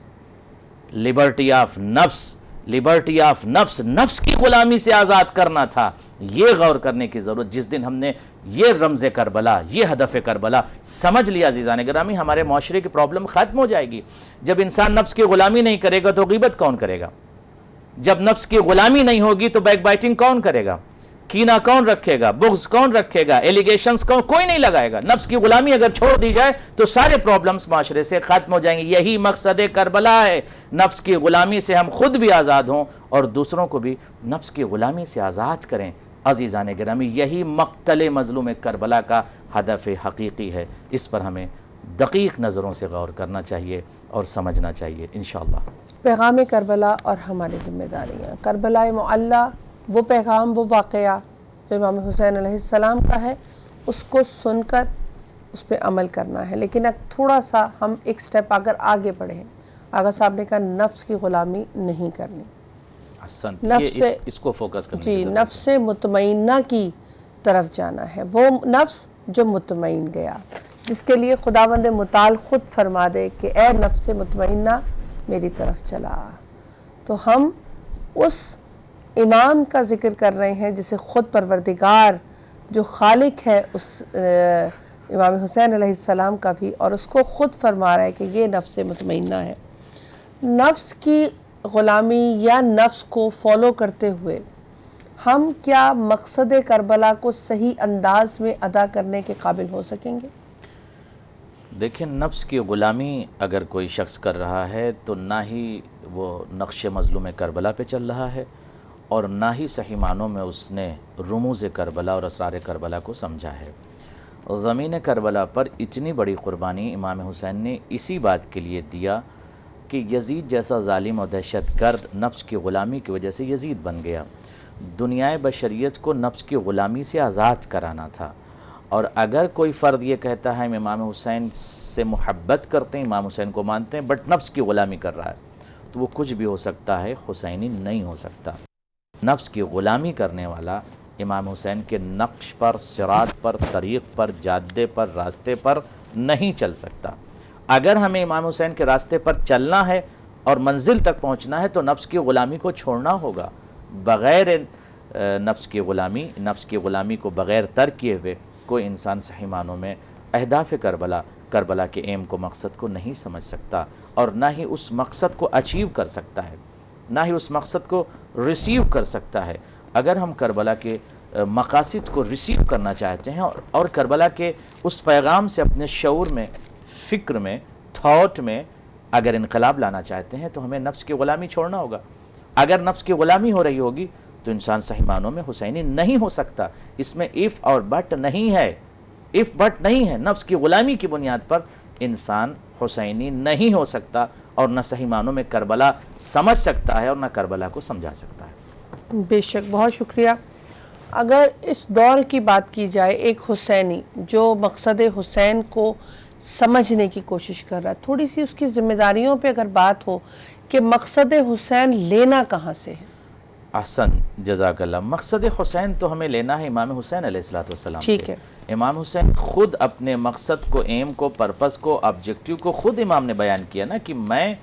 Speaker 3: لبرٹی آف نفس، لبرٹی آف نفس، نفس کی غلامی سے آزاد کرنا تھا۔ یہ غور کرنے کی ضرورت، جس دن ہم نے یہ رمز کربلا، یہ ہدف کربلا سمجھ لیا عزیزان گرامی، ہمارے معاشرے کی پرابلم ختم ہو جائے گی۔ جب انسان نفس کی غلامی نہیں کرے گا تو غیبت کون کرے گا؟ جب نفس کی غلامی نہیں ہوگی تو بیک بائٹنگ کون کرے گا؟ کینہ کون رکھے گا؟ بغض کون رکھے گا؟ ایلیگیشنز کوئی نہیں لگائے گا۔ نفس کی غلامی اگر چھوڑ دی جائے تو سارے پرابلمز معاشرے سے ختم ہو جائیں گے۔ یہی مقصد کربلا ہے، نفس کی غلامی سے ہم خود بھی آزاد ہوں اور دوسروں کو بھی نفس کی غلامی سے آزاد کریں۔ عزیزان گرامی، یہی مقتل مظلوم کربلا کا ہدف حقیقی ہے۔ اس پر ہمیں دقیق نظروں سے غور کرنا چاہیے اور سمجھنا چاہیے انشاءاللہ۔
Speaker 2: پیغام کربلا اور ہماری ذمہ داریاں۔ کربلا معلیٰ، وہ پیغام، وہ واقعہ جو امام حسین علیہ السلام کا ہے، اس کو سن کر اس پہ عمل کرنا ہے۔ لیکن اب تھوڑا سا ہم ایک سٹیپ اگر آگے بڑھیں، آغا صاحب نے کہا نفس کی غلامی نہیں کرنی،
Speaker 3: اس کو فوکس کرنا
Speaker 2: جی، نفس مطمئنہ کی طرف جانا ہے۔ وہ نفس جو مطمئن گیا، جس کے لیے خداوند متعال خود فرما دے کہ اے نفس مطمئنہ میری طرف چلا۔ تو ہم اس امام کا ذکر کر رہے ہیں جسے خود پروردگار جو خالق ہے اس امام حسین علیہ السلام کا بھی، اور اس کو خود فرما رہا ہے کہ یہ نفس مطمئنہ ہے۔ نفس کی غلامی یا نفس کو فالو کرتے ہوئے ہم کیا مقصد کربلا کو صحیح انداز میں ادا کرنے کے قابل ہو سکیں گے؟
Speaker 3: دیکھیں، نفس کی غلامی اگر کوئی شخص کر رہا ہے تو نہ ہی وہ نقش مظلوم کربلا پہ چل رہا ہے اور نہ ہی صحیح معنوں میں اس نے رموز کربلا اور اسرار کربلا کو سمجھا ہے۔ زمین کربلا پر اتنی بڑی قربانی امام حسین نے اسی بات کے لیے دیا کہ یزید جیسا ظالم اور دہشت گرد نفس کی غلامی کی وجہ سے یزید بن گیا۔ دنیائے بشریت کو نفس کی غلامی سے آزاد کرانا تھا۔ اور اگر کوئی فرد یہ کہتا ہے ہم امام حسین سے محبت کرتے ہیں، امام حسین کو مانتے ہیں، بٹ نفس کی غلامی کر رہا ہے، تو وہ کچھ بھی ہو سکتا ہے، حسینی نہیں ہو سکتا۔ نفس کی غلامی کرنے والا امام حسین کے نقش پر، صراط پر، طریق پر، جادے پر، راستے پر نہیں چل سکتا۔ اگر ہمیں امام حسین کے راستے پر چلنا ہے اور منزل تک پہنچنا ہے تو نفس کی غلامی کو چھوڑنا ہوگا۔ بغیر نفس کی غلامی کو بغیر ترک کیے ہوئے کوئی انسان صحیح معنوں میں اہداف کربلا کے ایم کو، مقصد کو نہیں سمجھ سکتا اور نہ ہی اس مقصد کو اچیو کر سکتا ہے، نہ ہی اس مقصد کو ریسیو کر سکتا ہے۔ اگر ہم کربلا کے مقاصد کو ریسیو کرنا چاہتے ہیں اور کربلا کے اس پیغام سے اپنے شعور میں، فکر میں، تھاٹ میں اگر انقلاب لانا چاہتے ہیں تو ہمیں نفس کی غلامی چھوڑنا ہوگا۔ اگر نفس کی غلامی ہو رہی ہوگی تو انسان صحیح معنوں میں حسینی نہیں ہو سکتا۔ اس میں اف اور بٹ نہیں ہے، اف بٹ نہیں ہے۔ نفس کی غلامی کی بنیاد پر انسان حسینی نہیں ہو سکتا اور نہ صحیح معنوں میں کربلا سمجھ سکتا ہے اور نہ کربلا کو سمجھا سکتا ہے۔
Speaker 2: بے شک، بہت شکریہ۔ اگر اس دور کی بات کی جائے، ایک حسینی جو مقصد حسین کو سمجھنے کی کوشش کر رہا ہے، تھوڑی سی اس کی ذمہ داریوں پہ اگر بات ہو کہ مقصد حسین لینا کہاں سے ہے؟
Speaker 3: احسن، جزاک اللہ۔ مقصد حسین تو ہمیں لینا ہے امام حسین علیہ السلام سے۔
Speaker 2: ٹھیک ہے۔
Speaker 3: امام حسین خود اپنے مقصد کو، ایم کو، پرپس کو، آبجیکٹیو کو خود امام نے بیان کیا نا کہ میں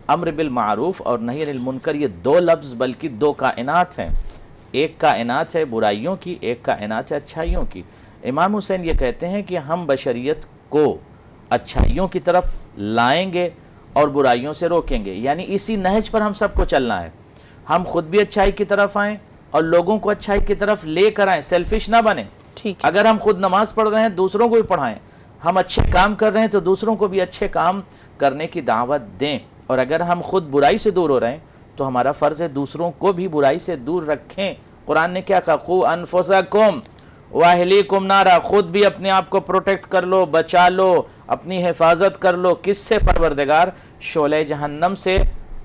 Speaker 3: امر بالمعروف اور نہی عن المنکر، یہ دو لفظ بلکہ دو کائنات ہیں، ایک کائنات ہے برائیوں کی، ایک کائنات ہے اچھائیوں کی۔ امام حسین یہ کہتے ہیں کہ ہم بشریت کو اچھائیوں کی طرف لائیں گے اور برائیوں سے روکیں گے، یعنی اسی نہج پر ہم سب کو چلنا ہے، ہم خود بھی اچھائی کی طرف آئیں اور لوگوں کو اچھائی کی طرف لے کر آئیں، سیلفش نہ بنیں۔
Speaker 2: ٹھیک ہے۔
Speaker 3: اگر ہم خود نماز پڑھ رہے ہیں دوسروں کو بھی پڑھائیں، ہم اچھے کام کر رہے ہیں تو دوسروں کو بھی اچھے کام کرنے کی دعوت دیں، اور اگر ہم خود برائی سے دور ہو رہے ہیں تو ہمارا فرض ہے دوسروں کو بھی برائی سے دور رکھیں۔ قرآن نے کیا کہا؟ قُوا أَنفُسَكُمْ وَأَهْلِيكُمْ نَارًا، خود بھی اپنے آپ کو پروٹیکٹ کر لو، بچا لو، اپنی حفاظت کر لو۔ کس سے؟ پروردگار شعلہ جہنم سے،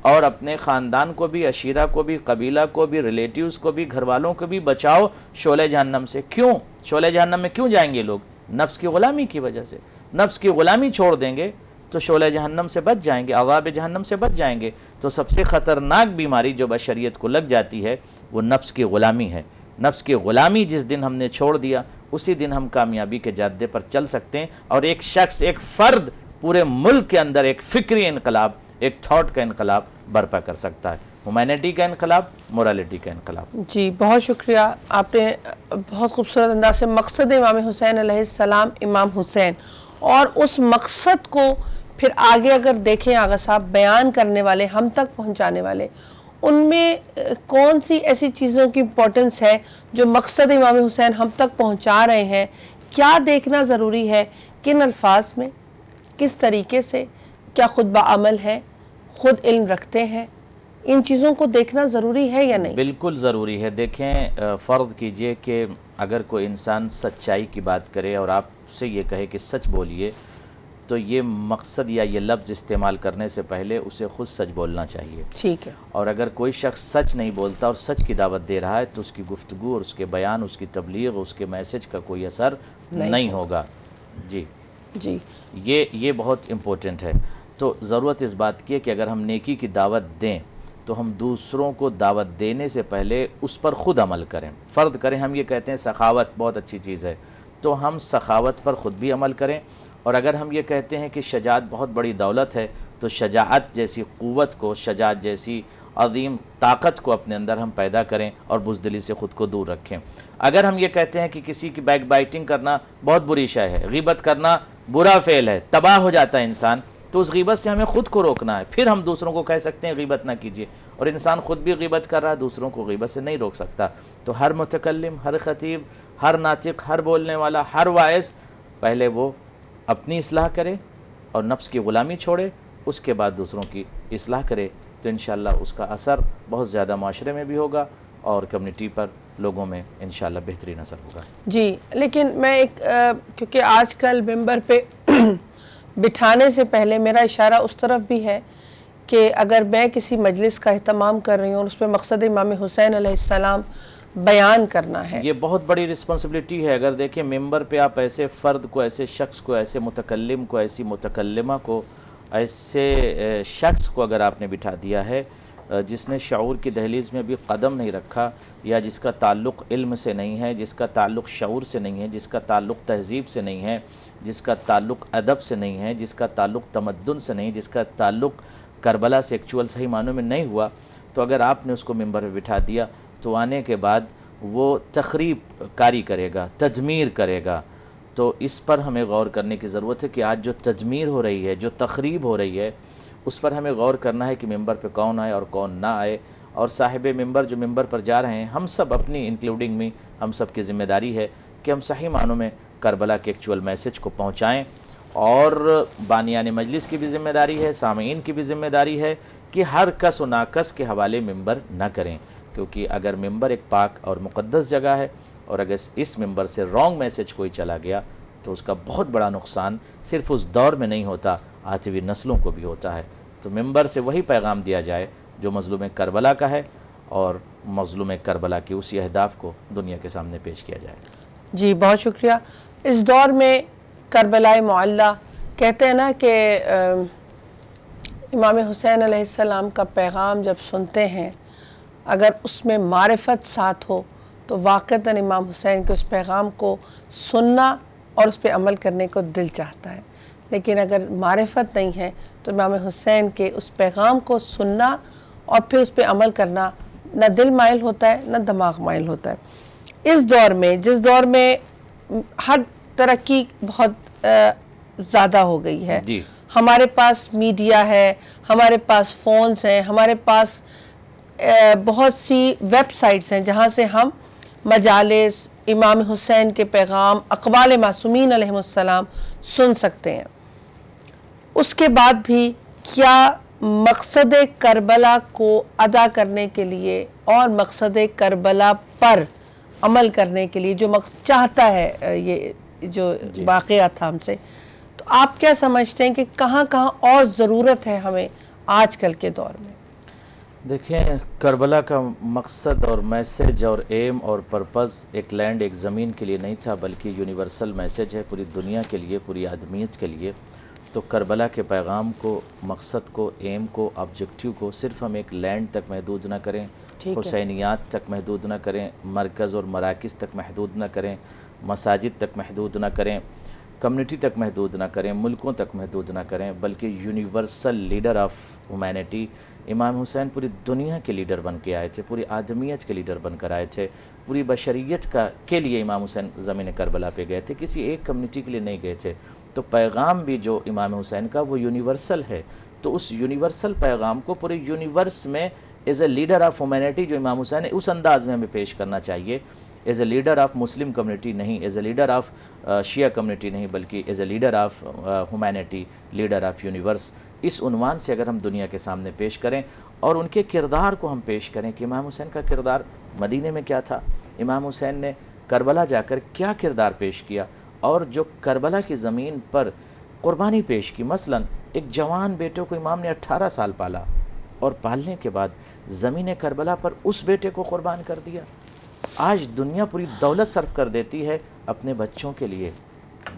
Speaker 3: اور اپنے خاندان کو بھی، عشیرہ کو بھی، قبیلہ کو بھی، ریلیٹیوز کو بھی، گھر والوں کو بھی بچاؤ شعلہ جہنم سے۔ کیوں شعلہ جہنم میں کیوں جائیں گے لوگ؟ نفس کی غلامی کی وجہ سے۔ نفس کی غلامی چھوڑ دیں گے تو شعلہ جہنم سے بچ جائیں گے، عذاب جہنم سے بچ جائیں گے۔ تو سب سے خطرناک بیماری جو بشریت کو لگ جاتی ہے وہ نفس کی غلامی ہے۔ نفس کی غلامی جس دن ہم نے چھوڑ دیا اسی دن ہم کامیابی کے جادے پر چل سکتے ہیں، اور ایک شخص، ایک فرد پورے ملک کے اندر ایک فکری انقلاب، ایک تھاٹ کا انقلاب برپا کر سکتا ہے، ہیومینٹی کا انقلاب، مورالٹی کا انقلاب۔
Speaker 2: جی بہت شکریہ، آپ نے بہت خوبصورت انداز سے مقصد امام حسین علیہ السلام، امام حسین، اور اس مقصد کو پھر آگے اگر دیکھیں آغا صاحب، بیان کرنے والے، ہم تک پہنچانے والے، ان میں کون سی ایسی چیزوں کی امپورٹنس ہے جو مقصد امام حسین ہم تک پہنچا رہے ہیں؟ کیا دیکھنا ضروری ہے؟ کن الفاظ میں، کس طریقے سے، کیا خود بعمل ہے، خود علم رکھتے ہیں؟ ان چیزوں کو دیکھنا ضروری ہے یا نہیں؟
Speaker 3: بالکل ضروری ہے۔ دیکھیں، فرض کیجئے کہ اگر کوئی انسان سچائی کی بات کرے اور آپ سے یہ کہے کہ سچ بولیے، تو یہ مقصد یا یہ لفظ استعمال کرنے سے پہلے اسے خود سچ بولنا چاہیے۔
Speaker 2: ٹھیک ہے۔
Speaker 3: اور اگر کوئی شخص سچ نہیں بولتا اور سچ کی دعوت دے رہا ہے تو اس کی گفتگو اور اس کے بیان، اس کی تبلیغ، اس کے میسج کا کوئی اثر نہیں ہوگا۔ جی
Speaker 2: جی
Speaker 3: یہ بہت امپورٹنٹ ہے۔ تو ضرورت اس بات کی ہے کہ اگر ہم نیکی کی دعوت دیں تو ہم دوسروں کو دعوت دینے سے پہلے اس پر خود عمل کریں، فرض کریں۔ ہم یہ کہتے ہیں سخاوت بہت اچھی چیز ہے، تو ہم سخاوت پر خود بھی عمل کریں، اور اگر ہم یہ کہتے ہیں کہ شجاعت بہت بڑی دولت ہے تو شجاعت جیسی قوت کو، شجاعت جیسی عظیم طاقت کو اپنے اندر ہم پیدا کریں اور بزدلی سے خود کو دور رکھیں۔ اگر ہم یہ کہتے ہیں کہ کسی کی بیک بائٹنگ کرنا بہت بری شے ہے، غیبت کرنا برا فعل ہے، تباہ ہو جاتا ہے انسان، تو اس غیبت سے ہمیں خود کو روکنا ہے، پھر ہم دوسروں کو کہہ سکتے ہیں غیبت نہ کیجیے۔ اور انسان خود بھی غیبت کر رہا ہے، دوسروں کو غیبت سے نہیں روک سکتا۔ تو ہر متکلم، ہر خطیب، ہر ناطق، ہر بولنے والا، ہر واعظ، پہلے وہ اپنی اصلاح کرے اور نفس کی غلامی چھوڑے، اس کے بعد دوسروں کی اصلاح کرے، تو انشاءاللہ اس کا اثر بہت زیادہ معاشرے میں بھی ہوگا اور کمیونٹی پر، لوگوں میں انشاءاللہ بہترین اثر ہوگا۔
Speaker 2: جی لیکن میں ایک کیونکہ آج کل ممبر پہ بٹھانے سے پہلے میرا اشارہ اس طرف بھی ہے کہ اگر میں کسی مجلس کا اہتمام کر رہی ہوں اور اس پہ مقصد امام حسین علیہ السلام بیان کرنا ہے،
Speaker 3: یہ بہت بڑی رسپانسبلٹی ہے۔ اگر دیکھیں ممبر پہ آپ ایسے فرد کو، ایسے شخص کو، ایسے متکلم کو، ایسی متکلمہ کو، ایسے شخص کو اگر آپ نے بٹھا دیا ہے جس نے شعور کی دہلیز میں بھی قدم نہیں رکھا، یا جس کا تعلق علم سے نہیں ہے، جس کا تعلق شعور سے نہیں ہے، جس کا تعلق تہذیب سے نہیں ہے، جس کا تعلق ادب سے نہیں ہے، جس کا تعلق تمدن سے نہیں، جس کا تعلق کربلا سے ایکچول صحیح معنوں میں نہیں ہوا، تو اگر آپ نے اس کو ممبر پہ بٹھا دیا تو آنے کے بعد وہ تخریب کاری کرے گا، تدمیر کرے گا۔ تو اس پر ہمیں غور کرنے کی ضرورت ہے کہ آج جو تدمیر ہو رہی ہے، جو تخریب ہو رہی ہے، اس پر ہمیں غور کرنا ہے کہ ممبر پہ کون آئے اور کون نہ آئے، اور صاحب ممبر جو ممبر پر جا رہے ہیں، ہم سب اپنی انکلوڈنگ میں، ہم سب کی ذمہ داری ہے کہ ہم صحیح معنوں میں کربلا کے ایکچول میسج کو پہنچائیں، اور بانیان مجلس کی بھی ذمہ داری ہے، سامعین کی بھی ذمہ داری ہے کہ ہر کس و ناکس کے حوالے ممبر نہ کریں، کیونکہ اگر ممبر ایک پاک اور مقدس جگہ ہے، اور اگر اس ممبر سے رانگ میسج کوئی چلا گیا تو اس کا بہت بڑا نقصان صرف اس دور میں نہیں ہوتا، آتی ہوئی نسلوں کو بھی ہوتا ہے۔ تو ممبر سے وہی پیغام دیا جائے جو مظلوم کربلا کا ہے، اور مظلوم کربلا کے اسی اہداف کو دنیا کے سامنے پیش کیا جائے۔
Speaker 2: جی بہت شکریہ۔ اس دور میں کربلا معلی کہتے ہیں نا کہ امام حسین علیہ السلام کا پیغام جب سنتے ہیں، اگر اس میں معرفت ساتھ ہو تو واقعتاً امام حسین کے اس پیغام کو سننا اور اس پہ عمل کرنے کو دل چاہتا ہے، لیکن اگر معرفت نہیں ہے تو امام حسین کے اس پیغام کو سننا اور پھر اس پہ عمل کرنا نہ دل مائل ہوتا ہے نہ دماغ مائل ہوتا ہے۔ اس دور میں، جس دور میں ہر ترقی بہت زیادہ ہو گئی ہے،
Speaker 3: جی،
Speaker 2: ہمارے پاس میڈیا ہے، ہمارے پاس فونز ہیں، ہمارے پاس بہت سی ویب سائٹس ہیں جہاں سے ہم مجالس، امام حسین کے پیغام، اقوال معصومین علیہ السلام سن سکتے ہیں۔ اس کے بعد بھی کیا مقصد کربلا کو ادا کرنے کے لیے اور مقصد کربلا پر عمل کرنے کے لیے جو چاہتا ہے یہ جو واقعہ تھا ہم سے، تو آپ کیا سمجھتے ہیں کہ کہاں کہاں اور ضرورت ہے ہمیں آج کل کے دور میں؟
Speaker 3: دیکھیں، کربلا کا مقصد اور میسج اور ایم اور پرپز ایک لینڈ، ایک زمین کے لیے نہیں تھا، بلکہ یونیورسل میسج ہے پوری دنیا کے لیے، پوری آدمیت کے لیے۔ تو کربلا کے پیغام کو، مقصد کو، ایم کو، آبجیکٹیو کو صرف ہم ایک لینڈ تک محدود نہ کریں، حسینیات تک محدود نہ کریں، مرکز اور مراکز تک محدود نہ کریں، مساجد تک محدود نہ کریں، کمیونٹی تک محدود نہ کریں، ملکوں تک محدود نہ کریں، بلکہ یونیورسل لیڈر آف ہیومینٹی امام حسین پوری دنیا کے لیڈر بن کے آئے تھے، پوری آدمیت کے لیڈر بن کر آئے تھے، پوری بشریت کے لیے امام حسین زمین کربلا پہ گئے تھے، کسی ایک کمیونٹی کے لیے نہیں گئے تھے۔ تو پیغام بھی جو امام حسین کا وہ یونیورسل ہے، تو اس یونیورسل پیغام کو پورے یونیورس میں as a leader of humanity جو امام حسین ہے اس انداز میں ہمیں پیش کرنا چاہیے، as a leader of Muslim community نہیں، as a leader of Shia community نہیں، بلکہ as a leader of humanity, leader of universe. اس عنوان سے اگر ہم دنیا کے سامنے پیش کریں اور ان کے کردار کو ہم پیش کریں کہ امام حسین کا کردار مدینے میں کیا تھا، امام حسین نے کربلا جا کر کیا کردار پیش کیا، اور جو کربلا کی زمین پر قربانی پیش کی، مثلا ایک جوان بیٹے کو امام نے 18 سال پالا اور پالنے کے بعد زمین کربلا پر اس بیٹے کو قربان کر دیا۔ آج دنیا پوری دولت صرف کر دیتی ہے اپنے بچوں کے لیے،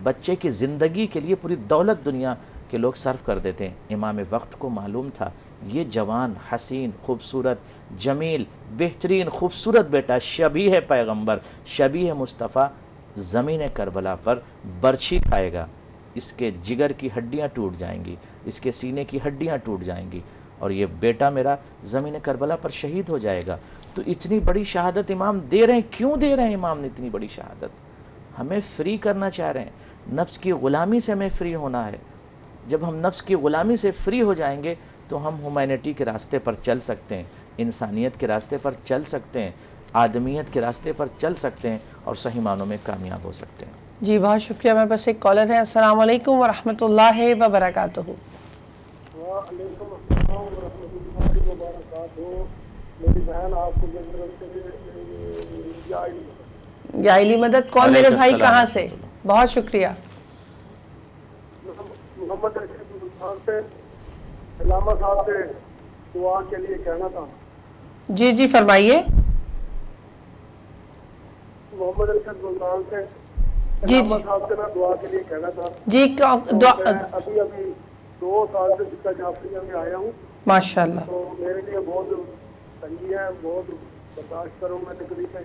Speaker 3: بچے کی زندگی کے لیے پوری دولت دنیا کے لوگ صرف کر دیتے ہیں۔ امام وقت کو معلوم تھا یہ جوان، حسین، خوبصورت، جمیل، بہترین، خوبصورت بیٹا، شبیہ پیغمبر، شبیہ مصطفیٰ زمین کربلا پر برچھی کھائے گا، اس کے جگر کی ہڈیاں ٹوٹ جائیں گی، اس کے سینے کی ہڈیاں ٹوٹ جائیں گی، اور یہ بیٹا میرا زمین کربلا پر شہید ہو جائے گا۔ تو اتنی بڑی شہادت امام دے رہے ہیں، کیوں دے رہے ہیں امام نے اتنی بڑی شہادت؟ ہمیں فری کرنا چاہ رہے ہیں، نفس کی غلامی سے ہمیں فری ہونا ہے۔ جب ہم نفس کی غلامی سے فری ہو جائیں گے تو ہم ہیومینٹی کے راستے پر چل سکتے ہیں، انسانیت کے راستے پر چل سکتے ہیں، آدمیت کے راستے پر چل سکتے ہیں، اور صحیح معنوں میں کامیاب ہو سکتے ہیں۔
Speaker 2: جی بہت شکریہ۔ میرے پاس ایک کالر ہے۔ السلام علیکم ورحمۃ اللہ وبرکاتہ۔
Speaker 4: وعلیکم السلام ورحمۃ اللہ وبرکاتہ۔ میری بہن آپ کو
Speaker 2: جائلی مدد کون میرے بھائی کہاں سے؟ بہت شکریہ۔
Speaker 4: محمد رشید صاحب سے، علامہ صاحب سے دعا کے لیے کہنا تھا۔
Speaker 2: جی جی فرمائیے۔
Speaker 4: محمد رشید ملتان سے
Speaker 2: جی
Speaker 4: علامہ صاحب سے میں دعا کے لیے کہنا تھا۔
Speaker 2: جی
Speaker 4: میں ابھی 2 سال سے جدہ جعفریہ میں آیا ہوں،
Speaker 2: ماشاء اللہ۔
Speaker 4: تو میرے لیے بہت تنگی ہے، بہت برداشت کروں میں تکلیفیں،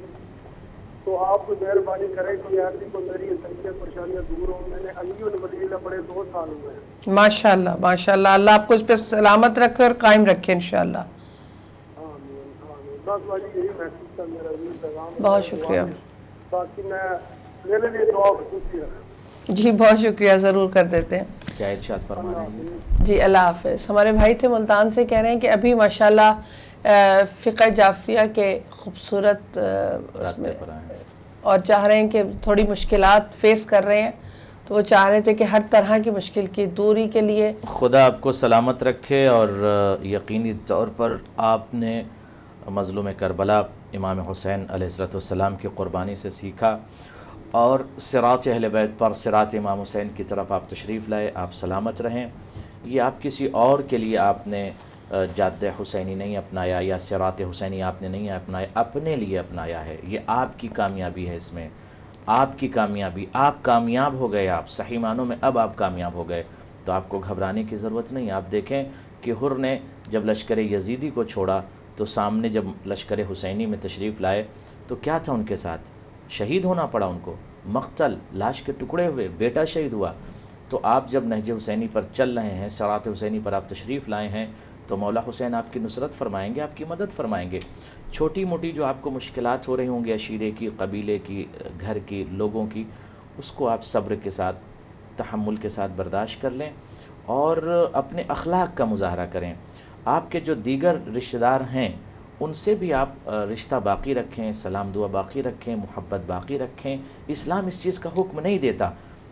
Speaker 4: تو آپ کو مہربانی کریں کہ ایسی کو میری تنگیاں پریشانیاں دور ہوں۔ میں نے علی الولیلہ پڑھے 2 سال ہوئے ہیں۔
Speaker 2: ماشاء اللہ ماشاء اللہ، اللہ آپ کو اس پہ سلامت رکھے اور قائم رکھے انشاءاللہ۔
Speaker 4: آمین آمین۔ بس بھائی یہی محسوس تھا میرا یہ پیغام۔
Speaker 2: بہت شکریہ۔
Speaker 4: باقی میں میرے لیے دعا خصوصی ہے۔
Speaker 2: جی بہت شکریہ، ضرور کر دیتے ہیں۔
Speaker 3: کیا ارشاد فرما رہے ہیں؟
Speaker 2: جی اللہ حافظ۔ ہمارے بھائی تھے ملتان سے، کہہ رہے ہیں کہ ابھی ماشاءاللہ فقہ جعفریہ کے خوبصورت
Speaker 3: راستے پر آئے ہیں
Speaker 2: اور چاہ رہے ہیں کہ تھوڑی مشکلات فیس کر رہے ہیں، تو وہ چاہ رہے تھے کہ ہر طرح کی مشکل کی دوری کے لیے
Speaker 3: خدا آپ کو سلامت رکھے، اور یقینی طور پر آپ نے مظلوم کربلا امام حسین علیہ السلام کی قربانی سے سیکھا، اور صراط اہل بیت پر، صراط امام حسین کی طرف آپ تشریف لائے۔ آپ سلامت رہیں۔ یہ آپ کسی اور کے لیے آپ نے جادہ حسینی نہیں اپنایا، یا صراط حسینی آپ نے نہیں اپنایا، اپنے لیے اپنایا ہے۔ یہ آپ کی کامیابی ہے، اس میں آپ کی کامیابی، آپ کامیاب ہو گئے، آپ صحیح معنوں میں اب آپ کامیاب ہو گئے، تو آپ کو گھبرانے کی ضرورت نہیں۔ آپ دیکھیں کہ حر نے جب لشکر یزیدی کو چھوڑا تو سامنے جب لشکر حسینی میں تشریف لائے تو کیا تھا ان کے ساتھ؟ شہید ہونا پڑا ان کو، مقتل، لاش کے ٹکڑے ہوئے، بیٹا شہید ہوا۔ تو آپ جب نہج حسینی پر چل رہے ہیں، صراط حسینی پر آپ تشریف لائے ہیں، تو مولا حسین آپ کی نصرت فرمائیں گے، آپ کی مدد فرمائیں گے۔ چھوٹی موٹی جو آپ کو مشکلات ہو رہی ہوں گی، عشیرے کی، قبیلے کی، گھر کی، لوگوں کی، اس کو آپ صبر کے ساتھ، تحمل کے ساتھ برداشت کر لیں اور اپنے اخلاق کا مظاہرہ کریں۔ آپ کے جو دیگر رشتہ دار ہیں ان سے بھی آپ رشتہ باقی رکھیں، سلام دعا باقی رکھیں، محبت باقی رکھیں۔ اسلام اس چیز کا حکم نہیں دیتا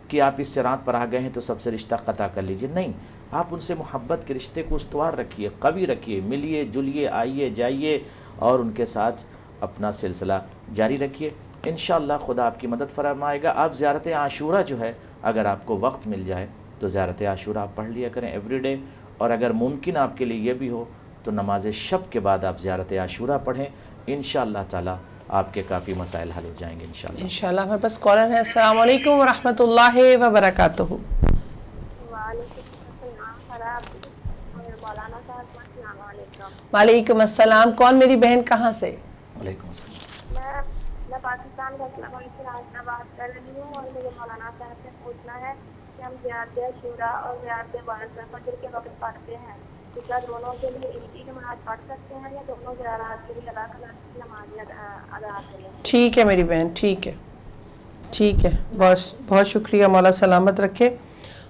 Speaker 3: کہ آپ اس صراط پر آ گئے ہیں تو سب سے رشتہ قطع کر لیجئے، نہیں، آپ ان سے محبت کے رشتے کو استوار رکھیے، قوی رکھیے، ملیے جلیے، آئیے جائیے اور ان کے ساتھ اپنا سلسلہ جاری رکھیے۔ انشاءاللہ خدا آپ کی مدد فرمائے گا۔ آپ زیارت عاشورہ جو ہے، اگر آپ کو وقت مل جائے تو زیارت عاشورہ آپ پڑھ لیا کریں ایوری ڈے، اور اگر ممکن آپ کے لیے یہ بھی ہو تو نماز شب کے بعد آپ زیارت عاشورہ پڑھیں، انشاءاللہ تعالی آپ کے کافی مسائل حل ہو جائیں گے انشاءاللہ۔
Speaker 2: انشاءاللہ ہمارے پاس کالر ہے۔ السلام علیکم ورحمۃ اللہ وبرکاتہ۔ وعلیکم السلام، کون میری بہن، کہاں سے؟
Speaker 3: وعلیکم السلام۔
Speaker 5: میں پاکستان کا اسلام سے راشدہ بات کر رہی ہوں، اور مجھے مولانا صاحب سے پوچھنا ہے کہ ہم زیارت عاشورہ اور زیارت وارثہ فجر کے وقت پڑھتے ہیں، تو کیا دونوں کے لیے ایک ہی نماز پڑھ سکتے ہیں یا دونوں زیارات کے لیے الگ الگ نمازیں ادا کریں؟
Speaker 2: ٹھیک ہے میری بہن، ٹھیک ہے، ٹھیک ہے، بہت بہت شکریہ، مولا سلامت رکھے۔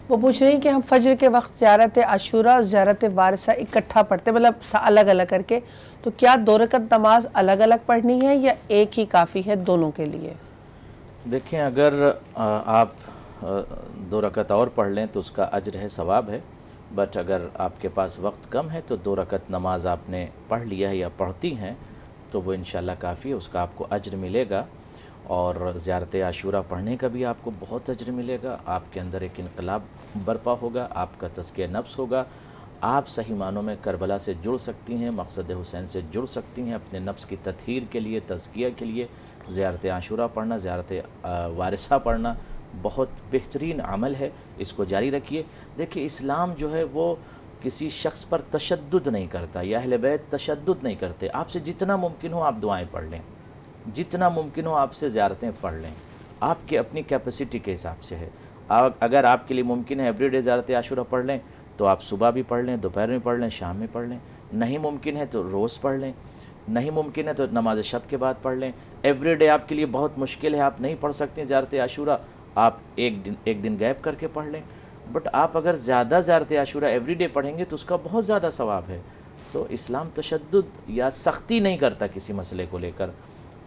Speaker 2: وہ پوچھ رہی ہیں کہ ہم فجر کے وقت زیارت عاشورہ اور زیارت وارثہ اکٹھا پڑھتے، مطلب الگ الگ کر کے، تو کیا 2 رکعت نماز الگ الگ پڑھنی ہے یا ایک ہی کافی ہے دونوں کے لیے؟
Speaker 3: دیکھیں، اگر آپ 2 رکعت اور پڑھ لیں تو اس کا اجر ہے، ثواب ہے، بٹ اگر آپ کے پاس وقت کم ہے تو 2 رکعت نماز آپ نے پڑھ لیا ہے یا پڑھتی ہیں تو وہ انشاءاللہ کافی ہے، اس کا آپ کو اجر ملے گا، اور زیارت عاشورہ پڑھنے کا بھی آپ کو بہت اجر ملے گا۔ آپ کے اندر ایک انقلاب برپا ہوگا، آپ کا تزکیہ نفس ہوگا، آپ صحیح معنوں میں کربلا سے جڑ سکتی ہیں، مقصد حسین سے جڑ سکتی ہیں، اپنے نفس کی تطہیر کے لیے، تزکیہ کے لیے۔ زیارت عاشورہ پڑھنا، زیارت وارثہ پڑھنا بہت بہترین عمل ہے، اس کو جاری رکھیے۔ دیکھیے، اسلام جو ہے وہ کسی شخص پر تشدد نہیں کرتا، یا اہل بیت تشدد نہیں کرتے۔ آپ سے جتنا ممکن ہو آپ دعائیں پڑھ لیں، جتنا ممکن ہو آپ سے زیارتیں پڑھ لیں، آپ کے اپنی کیپیسٹی کے حساب سے ہے۔ اگر آپ کے لیے ممکن ہے ایوری ڈے زیارت عاشورہ پڑھ لیں تو آپ صبح بھی پڑھ لیں، دوپہر میں پڑھ لیں، شام میں پڑھ لیں۔ نہیں ممکن ہے تو روز پڑھ لیں، نہیں ممکن ہے تو نماز شب کے بعد پڑھ لیں۔ ایوری ڈے آپ کے لیے بہت مشکل ہے، آپ نہیں پڑھ سکتے زیارت عاشورہ، آپ ایک دن گیپ کر کے پڑھ لیں۔ بٹ آپ اگر زیادہ زیارت عاشورہ ایوری ڈے پڑھیں گے تو اس کا بہت زیادہ ثواب ہے۔ تو اسلام تشدد یا سختی نہیں کرتا کسی مسئلے کو لے کر،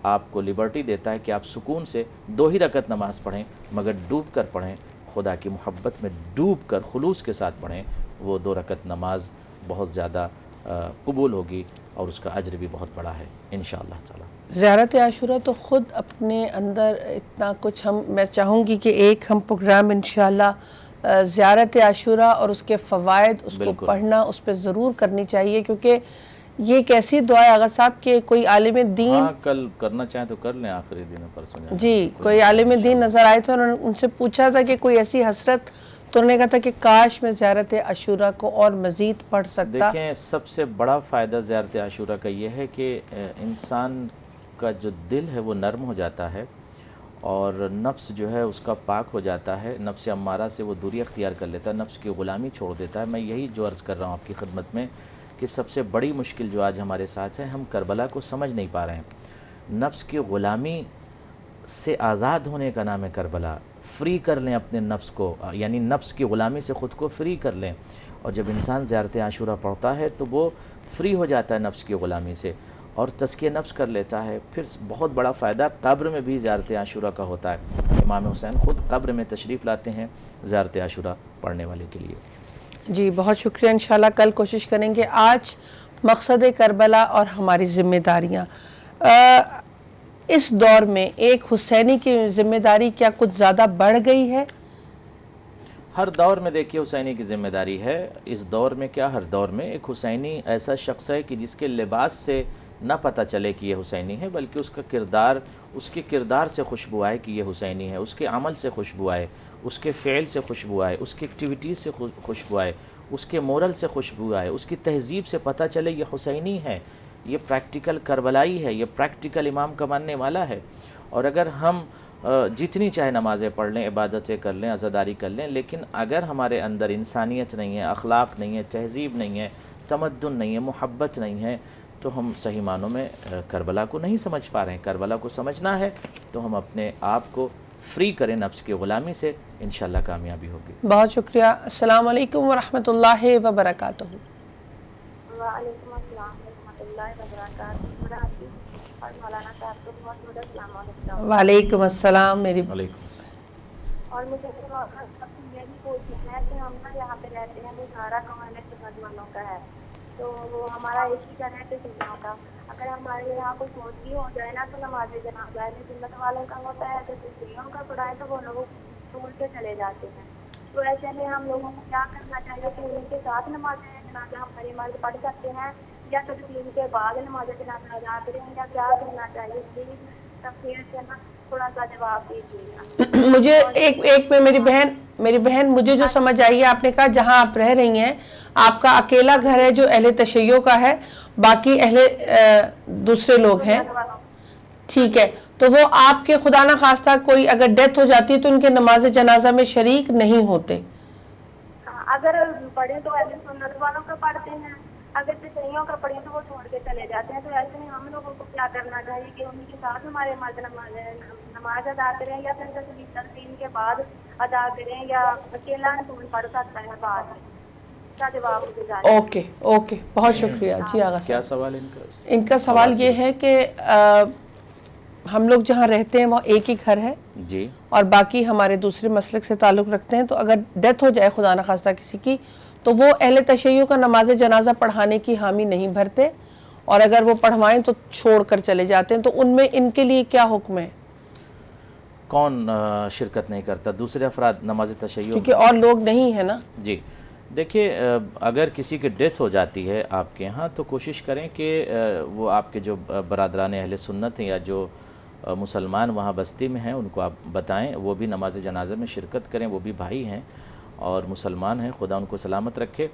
Speaker 3: آپ کو لبرٹی دیتا ہے کہ آپ سکون سے 2 ہی رکعت نماز پڑھیں، مگر ڈوب کر پڑھیں، خدا کی محبت میں ڈوب کر خلوص کے ساتھ پڑھیں۔ وہ 2 رکعت نماز بہت زیادہ قبول ہوگی اور اس کا اجر بھی بہت بڑا ہے انشاءاللہ تعالی۔
Speaker 2: زیارت عاشورہ تو خود اپنے اندر اتنا کچھ، میں چاہوں گی کہ ایک ہم پروگرام انشاءاللہ زیارت عاشورہ اور اس کے فوائد، اس کو پڑھنا، اس پہ ضرور کرنی چاہیے، کیونکہ یہ ایک ایسی دعا ہے آغا صاحب کہ کوئی عالم دین،
Speaker 3: ہاں کل کرنا چاہیں تو کر لیں، آخری دن پرسوں
Speaker 2: جی کوئی عالم دین نظر آئے تھے اور ان سے پوچھا تھا کہ کوئی ایسی حسرت، تو انہوں نے کہا تھا کہ کاش میں زیارت عاشورہ کو اور مزید پڑھ سکتا۔
Speaker 3: دیکھیں، سب سے بڑا فائدہ زیارت عاشورہ کا یہ ہے کہ انسان کا جو دل ہے وہ نرم ہو جاتا ہے، اور نفس جو ہے اس کا پاک ہو جاتا ہے، نفس امارہ سے وہ دوری اختیار کر لیتا ہے، نفس کی غلامی چھوڑ دیتا ہے۔ میں یہی جو عرض کر رہا ہوں آپ کی خدمت میں کہ سب سے بڑی مشکل جو آج ہمارے ساتھ ہے، ہم کربلا کو سمجھ نہیں پا رہے ہیں۔ نفس کی غلامی سے آزاد ہونے کا نام ہے کربلا۔ فری کر لیں اپنے نفس کو، یعنی نفس کی غلامی سے خود کو فری کر لیں، اور جب انسان زیارت عاشورہ پڑھتا ہے تو وہ فری ہو جاتا ہے نفس کی غلامی سے اور تزکیہ نفس کر لیتا ہے۔ پھر بہت بڑا فائدہ قبر میں بھی زیارت عاشورہ کا ہوتا ہے۔ امام حسین خود قبر میں تشریف لاتے ہیں زیارت عاشورہ پڑھنے والے کے لیے۔
Speaker 2: جی بہت شکریہ، انشاءاللہ کل کوشش کریں گے۔ آج مقصد کربلا اور ہماری ذمہ داریاں، اس دور میں ایک حسینی کی ذمہ داری کیا کچھ زیادہ بڑھ گئی ہے؟
Speaker 3: ہر دور میں دیکھیے حسینی کی ذمہ داری ہے، اس دور میں کیا ہر دور میں ایک حسینی ایسا شخص ہے کہ جس کے لباس سے نہ پتہ چلے کہ یہ حسینی ہے، بلکہ اس کا کردار، اس کے کردار سے خوشبو آئے کہ یہ حسینی ہے، اس کے عمل سے خوشبو آئے، اس کے فعل سے خوشبو آئے، اس کی ایکٹیویٹیز سے خوشبو آئے۔ اس کے مورل سے خوشبو آئے، اس کی تہذیب سے پتہ چلے یہ حسینی ہے، یہ پریکٹیکل کربلائی ہے، یہ پریکٹیکل امام کا ماننے والا ہے۔ اور اگر ہم جتنی چاہے نمازیں پڑھ لیں، عبادتیں کر لیں، عزاداری کر لیں، لیکن اگر ہمارے اندر انسانیت نہیں ہے، اخلاق نہیں ہے، تہذیب نہیں ہے، تمدن نہیں ہے، محبت نہیں ہے، تو ہم صحیح معنوں میں کربلا کو نہیں سمجھ پا رہے ہیں۔ کربلا کو سمجھنا ہے تو ہم اپنے آپ کو فری کریں نفس کی غلامی سے، انشاءاللہ کامیابی ہوگی۔
Speaker 2: بہت شکریہ۔ السلام علیکم ورحمۃ اللہ وبرکاتہ۔
Speaker 5: وعلیکم السلام ورحمۃ اللہ وبرکاتہ۔ اور مولانا صاحب کو بہت بہت السلام علیکم۔
Speaker 2: وعلیکم السلام میری
Speaker 3: وعلیکم السلام۔
Speaker 5: اور مجھے مولانا صاحب سے یہ بھی پوچھنا ہے کہ ہم نا یہاں پہ رہتے ہیں، وہ سارا کمانے سنت والوں کا ہے، تو وہ ہمارا ایک ہی گھر ہے کہ سنتوں کا۔ اگر ہمارے یہاں کوئی موت بھی ہو جائے نا تو نماز جنازہ میں سنت والوں کا ہوتا ہے، تو سنیوں کا پڑھائے تو وہ لوگ ٹول کے چلے جاتے ہیں۔ تو ایسے میں ہم لوگوں کو کیا کرنا چاہیے کہ ان کے ساتھ نماز جنازہ ہماری مرد پڑھ سکتے ہیں یا تدفین کے بعد نماز جنازہ ادا کریں یا کیا کرنا چاہیے؟ پلیز تفصیل سے نا تھوڑا سا جواب دیجیے۔
Speaker 2: مجھے ایک میں میری بہن مجھے جو سمجھ آئی ہے، آپ نے کہا جہاں آپ رہ رہی ہیں آپ کا اکیلا گھر ہے جو اہل تشیع کا ہے، باقی دوسرے لوگ ہیں، ٹھیک ہے، تو وہ آپ کے خدا نہ خواستہ کوئی اگر ڈیتھ ہو جاتی ہے تو ان کے نماز جنازہ میں شریک نہیں ہوتے۔
Speaker 5: اگر پڑھیں تو اہل سنت والوں کا پڑھتے ہیں، اگر تشیعوں کا پڑھیں تو وہ چھوڑ کے چلے جاتے ہیں۔ تو ایسے میں ہم لوگوں کو کیا کرنا چاہیے کہ ان کے ساتھ ہمارے مرد نماز ادا کریں یا پھر تدفین کے بعد ادا کریں یا اکیلا رسول پڑھ سکتا ہے بعد میں؟ کیا جواب مجھے؟
Speaker 2: اوکے بہت شکریہ۔ جی آغا
Speaker 3: کیا
Speaker 2: صاحب،
Speaker 3: سوال
Speaker 2: ان کا سوال یہ ہے کہ ہم لوگ جہاں رہتے ہیں وہ ایک ہی گھر ہے
Speaker 3: جی، اور
Speaker 2: باقی ہمارے دوسرے مسلک سے تعلق رکھتے ہیں، تو اگر ڈیتھ ہو جائے خدا نہ خواستہ کسی کی تو وہ اہل تشیع کا نماز جنازہ پڑھانے کی حامی نہیں بھرتے، اور اگر وہ پڑھوائیں تو چھوڑ کر چلے جاتے ہیں، تو ان میں ان کے لیے کیا حکم ہے؟
Speaker 3: کون شرکت نہیں کرتا؟ دوسرے افراد نماز تشیع،
Speaker 2: کیونکہ اور لوگ نہیں ہیں نا۔
Speaker 3: جی دیکھیے، اگر کسی کی ڈیتھ ہو جاتی ہے آپ کے ہاں تو کوشش کریں کہ وہ آپ کے جو برادران اہل سنت ہیں یا جو مسلمان وہاں بستی میں ہیں ان کو آپ بتائیں، وہ بھی نماز جنازہ میں شرکت کریں، وہ بھی بھائی ہیں اور مسلمان ہیں، خدا ان کو سلامت رکھے۔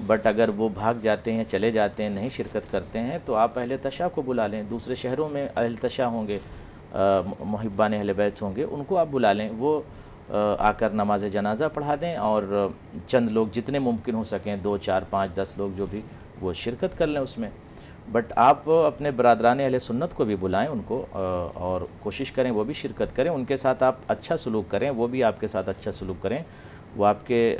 Speaker 3: بٹ اگر وہ بھاگ جاتے ہیں، چلے جاتے ہیں، نہیں شرکت کرتے ہیں تو آپ اہل تشیع کو بلا لیں۔ دوسرے شہروں میں اہل تشیع ہوں گے، محبان اہل بیت ہوں گے، ان کو آپ بلا لیں، وہ آ کر نماز جنازہ پڑھا دیں، اور چند لوگ جتنے ممکن ہو سکیں، 2 4 5 10 لوگ جو بھی، وہ شرکت کر لیں اس میں۔ بٹ آپ اپنے برادران اہل سنت کو بھی بلائیں ان کو، اور کوشش کریں وہ بھی شرکت کریں، ان کے ساتھ آپ اچھا سلوک کریں، وہ بھی آپ کے ساتھ اچھا سلوک کریں۔ وہ آپ کے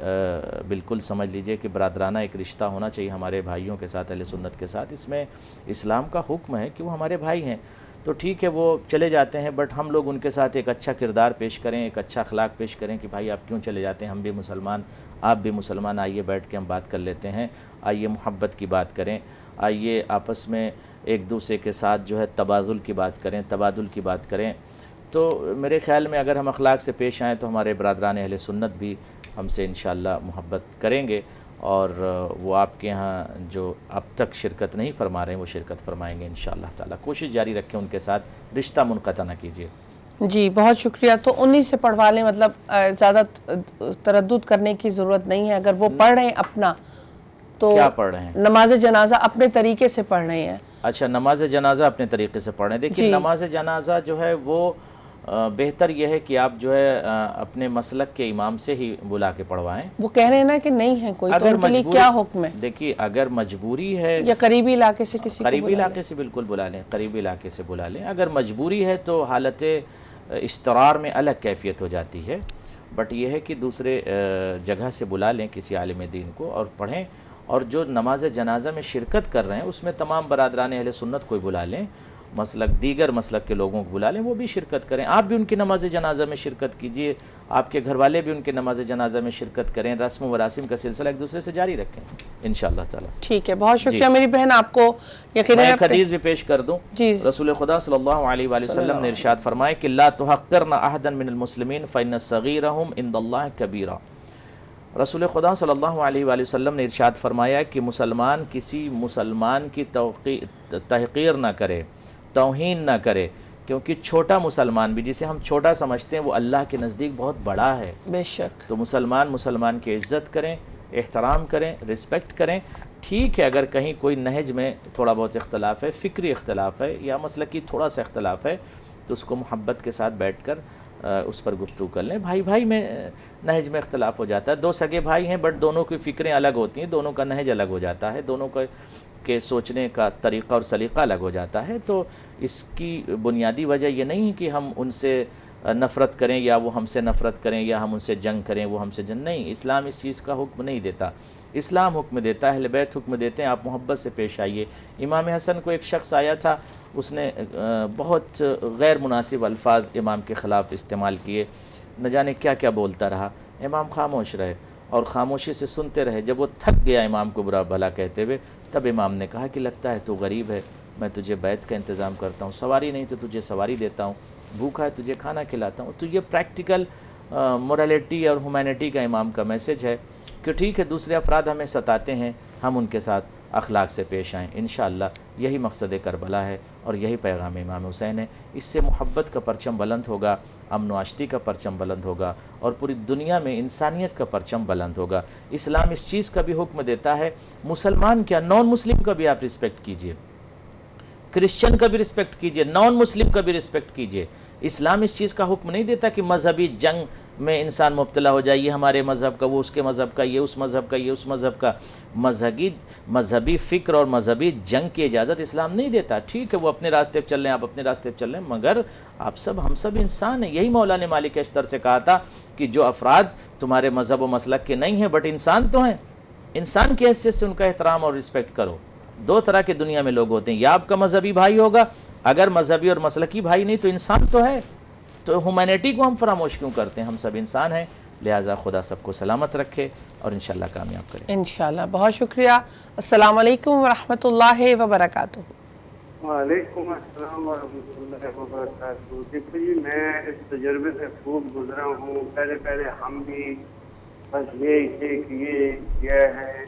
Speaker 3: بالکل سمجھ لیجئے کہ برادرانہ ایک رشتہ ہونا چاہیے ہمارے بھائیوں کے ساتھ، اہل سنت کے ساتھ۔ اس میں اسلام کا حکم ہے کہ وہ ہمارے بھائی ہیں، تو ٹھیک ہے وہ چلے جاتے ہیں، بٹ ہم لوگ ان کے ساتھ ایک اچھا کردار پیش کریں، ایک اچھا اخلاق پیش کریں کہ بھائی آپ کیوں چلے جاتے ہیں، ہم بھی مسلمان، آپ بھی مسلمان، آئیے بیٹھ کے ہم بات کر لیتے ہیں، آئیے محبت کی بات کریں، آئیے آپس میں ایک دوسرے کے ساتھ جو ہے تبادل کی بات کریں، تبادل کی بات کریں۔ تو میرے خیال میں اگر ہم اخلاق سے پیش آئیں تو ہمارے برادران اہل سنت بھی ہم سے انشاءاللہ محبت کریں گے، اور وہ آپ کے ہاں جو اب تک شرکت نہیں فرما رہے ہیں وہ شرکت فرمائیں گے انشاءاللہ تعالیٰ۔ کوشش جاری رکھیں، ان کے ساتھ رشتہ منقطع نہ کیجیے۔
Speaker 2: جی بہت شکریہ۔ تو انہی سے پڑھوا لیں، مطلب زیادہ تردد کرنے کی ضرورت نہیں ہے۔ اگر وہ پڑھ رہے ہیں اپنا تو
Speaker 3: کیا پڑھ رہے ہیں؟
Speaker 2: نماز جنازہ اپنے طریقے سے پڑھ رہے ہیں۔
Speaker 3: اچھا، نماز جنازہ اپنے طریقے سے پڑھ رہے ہیں۔ دیکھیے نماز جنازہ جو ہے وہ بہتر یہ ہے کہ آپ جو ہے اپنے مسلک کے امام سے ہی بلا کے پڑھوائیں۔
Speaker 2: وہ کہہ رہے ہیں نا کہ نہیں ہے کوئی، تو ان کے لیے کیا حکم ہے؟
Speaker 3: دیکھیے اگر مجبوری ہے
Speaker 2: یا قریبی علاقے سے کسی کو
Speaker 3: قریبی علاقے سے بالکل بلا لیں، قریبی علاقے سے بلا لیں۔ اگر مجبوری ہے تو حالت استرار میں الگ کیفیت ہو جاتی ہے، بٹ یہ ہے کہ دوسرے جگہ سے بلا لیں کسی عالم دین کو اور پڑھیں، اور جو نماز جنازہ میں شرکت کر رہے ہیں اس میں تمام برادران اہل سنت کو بلا لیں، دیگر مسلک کے لوگوں کو بلا لیں، وہ بھی شرکت کریں۔ آپ بھی ان کی نماز جنازہ میں شرکت کیجئے، آپ کے گھر والے بھی ان کے نماز جنازہ میں شرکت کریں، رسم و مراسم کا سلسلہ ایک دوسرے سے جاری رکھیں انشاءاللہ تعالی۔
Speaker 2: ٹھیک ہے، بہت شکریہ میری بہن۔ آپ کو یقیناً
Speaker 3: میں ایک حدیث بھی پیش کر دوں۔
Speaker 2: جی،
Speaker 3: رسول خدا صلی اللہ علیہ وآلہ وسلم نے ارشاد فرمائے کہ لا تحقرن احدا من المسلمین فإن صغیرهم عند اللہ کبیرہ۔ رسول خدا صلی اللہ علیہ وآلہ وسلم نے ارشاد فرمایا کہ مسلمان کسی مسلمان کی تحقیر نہ کرے، توہین نہ کرے، کیونکہ چھوٹا مسلمان بھی جسے ہم چھوٹا سمجھتے ہیں وہ اللہ کے نزدیک بہت بڑا ہے۔
Speaker 2: بے شک۔
Speaker 3: تو مسلمان کی عزت کریں، احترام کریں، رسپیکٹ کریں. ٹھیک ہے اگر کہیں کوئی نہج میں تھوڑا بہت اختلاف ہے، فکری اختلاف ہے یا مسلکی تھوڑا سا اختلاف ہے، تو اس کو محبت کے ساتھ بیٹھ کر اس پر گفتگو کر لیں. بھائی بھائی میں نہج میں اختلاف ہو جاتا ہے، دو سگے بھائی ہیں بٹ دونوں کی فکریں الگ ہوتی ہیں، دونوں کا نہج الگ ہو جاتا ہے، دونوں کے سوچنے کا طریقہ اور سلیقہ الگ ہو جاتا ہے. تو اس کی بنیادی وجہ یہ نہیں ہے کہ ہم ان سے نفرت کریں یا وہ ہم سے نفرت کریں یا ہم ان سے جنگ کریں، وہ ہم سے جنگ نہیں. اسلام اس چیز کا حکم نہیں دیتا. اسلام حکم دیتا ہے، اہل بیت حکم دیتے ہیں آپ محبت سے پیش آئیے. امام حسن کو ایک شخص آیا تھا، اس نے بہت غیر مناسب الفاظ امام کے خلاف استعمال کیے، نہ جانے کیا کیا بولتا رہا. امام خاموش رہے اور خاموشی سے سنتے رہے. جب وہ تھک گیا امام کو برا بھلا کہتے ہوئے، تب امام نے کہا کہ لگتا ہے تو غریب ہے، میں تجھے بیت کا انتظام کرتا ہوں، سواری نہیں تو تجھے سواری دیتا ہوں، بھوکا ہے تجھے کھانا کھلاتا ہوں. تو یہ پریکٹیکل مورالٹی اور ہیومینٹی کا امام کا میسج ہے کہ ٹھیک ہے دوسرے افراد ہمیں ستاتے ہیں، ہم ان کے ساتھ اخلاق سے پیش آئیں. انشاءاللہ یہی مقصد کربلا ہے اور یہی پیغام امام حسین ہے. اس سے محبت کا پرچم بلند ہوگا، امن و آشتی کا پرچم بلند ہوگا اور پوری دنیا میں انسانیت کا پرچم بلند ہوگا. اسلام اس چیز کا بھی حکم دیتا ہے، مسلمان کیا نان مسلم کا بھی آپ رسپیکٹ کیجئے، کرسچن کا بھی رسپیکٹ کیجئے، نان مسلم کا بھی رسپیکٹ کیجئے. اسلام اس چیز کا حکم نہیں دیتا کہ مذہبی جنگ میں انسان مبتلا ہو جائے، یہ ہمارے مذہب کا، وہ اس کے مذہب کا، یہ اس مذہب کا، یہ اس مذہب کا. مذہبی فکر اور مذہبی جنگ کی اجازت اسلام نہیں دیتا. ٹھیک ہے وہ اپنے راستے پہ چل رہے ہیں، آپ اپنے راستے پہ چل رہے ہیں، مگر آپ سب ہم سب انسان ہیں. یہی مولانا مالک اشتر سے کہا تھا کہ جو افراد تمہارے مذہب و مسلک کے نہیں ہیں بٹ انسان تو ہیں، انسان کی حیثیت سے ان کا احترام اور رسپیکٹ کرو. دو طرح کے دنیا میں لوگ ہوتے ہیں، یا آپ کا مذہبی بھائی ہوگا، اگر مذہبی اور مسلکی بھائی نہیں تو انسان تو ہے. تو ہیومینٹی کو ہم فراموش کیوں کرتے ہیں؟ ہم سب انسان ہیں. لہٰذا خدا سب کو سلامت رکھے اور انشاءاللہ کامیاب کرے.
Speaker 2: انشاءاللہ. بہت شکریہ. السلام علیکم ورحمۃ اللہ وبرکاتہ.
Speaker 4: وعلیکم السلام ورحمۃ اللہ وبرکاتہ. دیکھو جی میں اس تجربے سے خوب گزرا ہوں. پہلے ہم بھی بس یہ کیا ہے،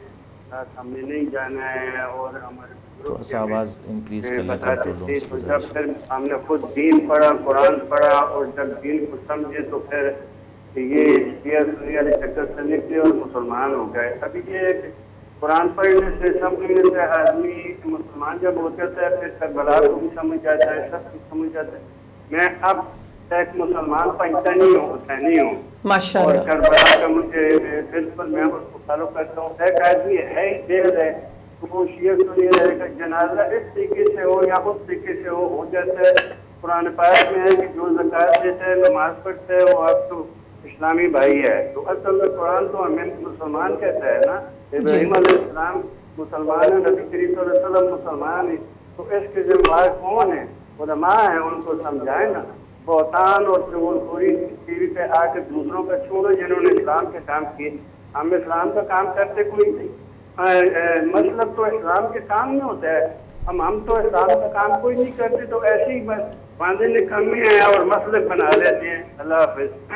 Speaker 4: ہم نے نہیں جانا ہے اور ہمارے
Speaker 3: تو آواز انکریز کر لیں کنٹرول.
Speaker 4: تو جب پھر ہم نے خود دین پڑھا، قرآن پڑھا اور جب دین کو سمجھے تو پھر یہ سنی والے چکر سے نکلے اور مسلمان ہو گئے. ابھی یہ قرآن پڑھنے سے سمجھنے سے آدمی مسلمان جب ہو جاتا ہے پھر کربلا کو بھی سمجھ جاتا ہے، سب کچھ سمجھ جاتا ہے. میں اب ایک مسلمان پاکستانی ہوں، حسینی ہوں، اور کربلا کا مجھے پرنسپل میں اس کو فالو کرتا ہوں. ایک آدمی ہے ہی دیکھ رہے وہ شیعہ سنی رہے کا جنازہ اس طریقے سے ہو یا اس طریقے سے ہو جاتا ہے. قرآن پاک میں ہے کہ جو زکوٰۃ دیتا ہے، نماز پڑھتا ہے، وہ آپ تو اسلامی بھائی ہے. تو اصل میں قرآن تو ہمیں مسلمان کہتا ہے نا. ابراہیم علیہ السلام مسلمان ہیں، نبی کریم صلی اللہ علیہ وسلم مسلمان ہیں. تو اس کے ذمہ دار کون ہیں؟ علماء ہیں. ان کو سمجھائیں نا. بہتان اور چغل خوری ٹی وی پہ آ کے دوسروں کا چھوڑو جنہوں نے اسلام کے کام کیے. ہم اسلام کا کام کرتے کوئی نہیں. مطلب تو اسلام کے کام میں ہوتا ہے. ہم تو اسلام کا کام کوئی نہیں کرتے، تو ایسے ہی بس باندھے نکمی ہیں اور مسلک بنا لیتے ہیں. اللہ حافظ.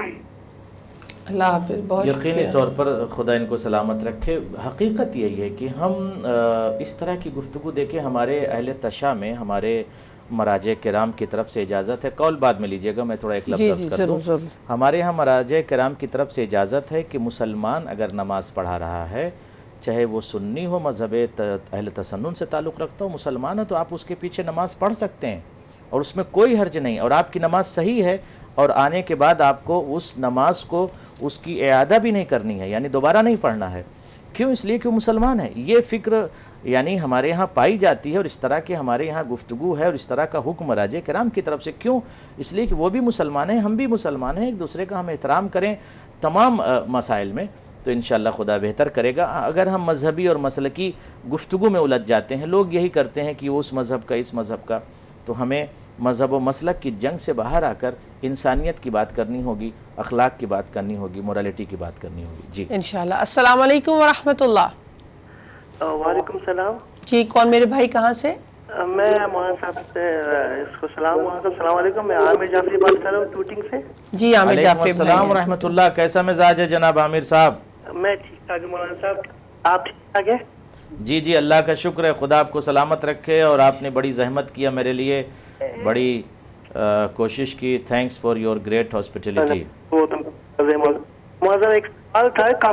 Speaker 2: اللہ حافظ. بہت
Speaker 3: یقینی طور پر خدا ان کو سلامت رکھے. حقیقت یہی ہے کہ ہم اس طرح کی گفتگو دیکھیں. ہمارے اہل تشا میں ہمارے مراجع کرام کی طرف سے اجازت ہے، قول بعد میں لیجئے گا، میں تھوڑا ایک لفظ عرض کر دوں. ہمارے ہاں مراجع کرام کی طرف سے اجازت ہے کہ مسلمان اگر نماز پڑھا رہا ہے، چاہے وہ سنی ہو، مذہب اہل تسنن سے تعلق رکھتا ہو، مسلمان ہے، تو آپ اس کے پیچھے نماز پڑھ سکتے ہیں اور اس میں کوئی حرج نہیں، اور آپ کی نماز صحیح ہے. اور آنے کے بعد آپ کو اس نماز کو اس کی اعادہ بھی نہیں کرنی ہے، یعنی دوبارہ نہیں پڑھنا ہے. کیوں؟ اس لیے کہ وہ مسلمان ہے. یہ فکر یعنی ہمارے ہاں پائی جاتی ہے اور اس طرح کے ہمارے یہاں گفتگو ہے اور اس طرح کا حکم مراجع کرام کی طرف سے. کیوں؟ اس لیے کہ وہ بھی مسلمان ہیں، ہم بھی مسلمان ہیں. ایک دوسرے کا ہم احترام کریں تمام مسائل میں، تو انشاءاللہ خدا بہتر کرے گا. اگر ہم مذہبی اور مسلکی گفتگو میں الجھ جاتے ہیں، لوگ یہی کرتے ہیں کہ وہ اس مذہب کا، اس مذہب کا، تو ہمیں مذہب و مسلک کی جنگ سے باہر آ کر انسانیت کی بات کرنی ہوگی، اخلاق کی بات کرنی ہوگی، مورالٹی کی بات کرنی ہوگی. جی
Speaker 2: انشاءاللہ. السلام علیکم ورحمۃ اللہ.
Speaker 6: وعلیکم السلام.
Speaker 2: جی کون میرے بھائی، کہاں سے؟
Speaker 6: میں مولانا صاحب سے اس کو السلام علیکم. میں عامر جعفری بات کر رہا ہوں ٹوٹنگ سے.
Speaker 2: جی عامر جعفری.
Speaker 3: السلام ورحمۃ اللہ. کیسا مزاج ہے جناب عامر صاحب؟
Speaker 6: میں ٹھیک ٹھاک مولانا صاحب. آپ ٹھیک ٹھاک ہیں؟
Speaker 3: جی جی اللہ کا شکر ہے. خدا آپ کو سلامت رکھے. اور آپ نے بڑی زحمت کیا میرے لیے، بڑی کوشش کی. Thanks for your great hospitality.
Speaker 6: مولانا ایک سوال تھا.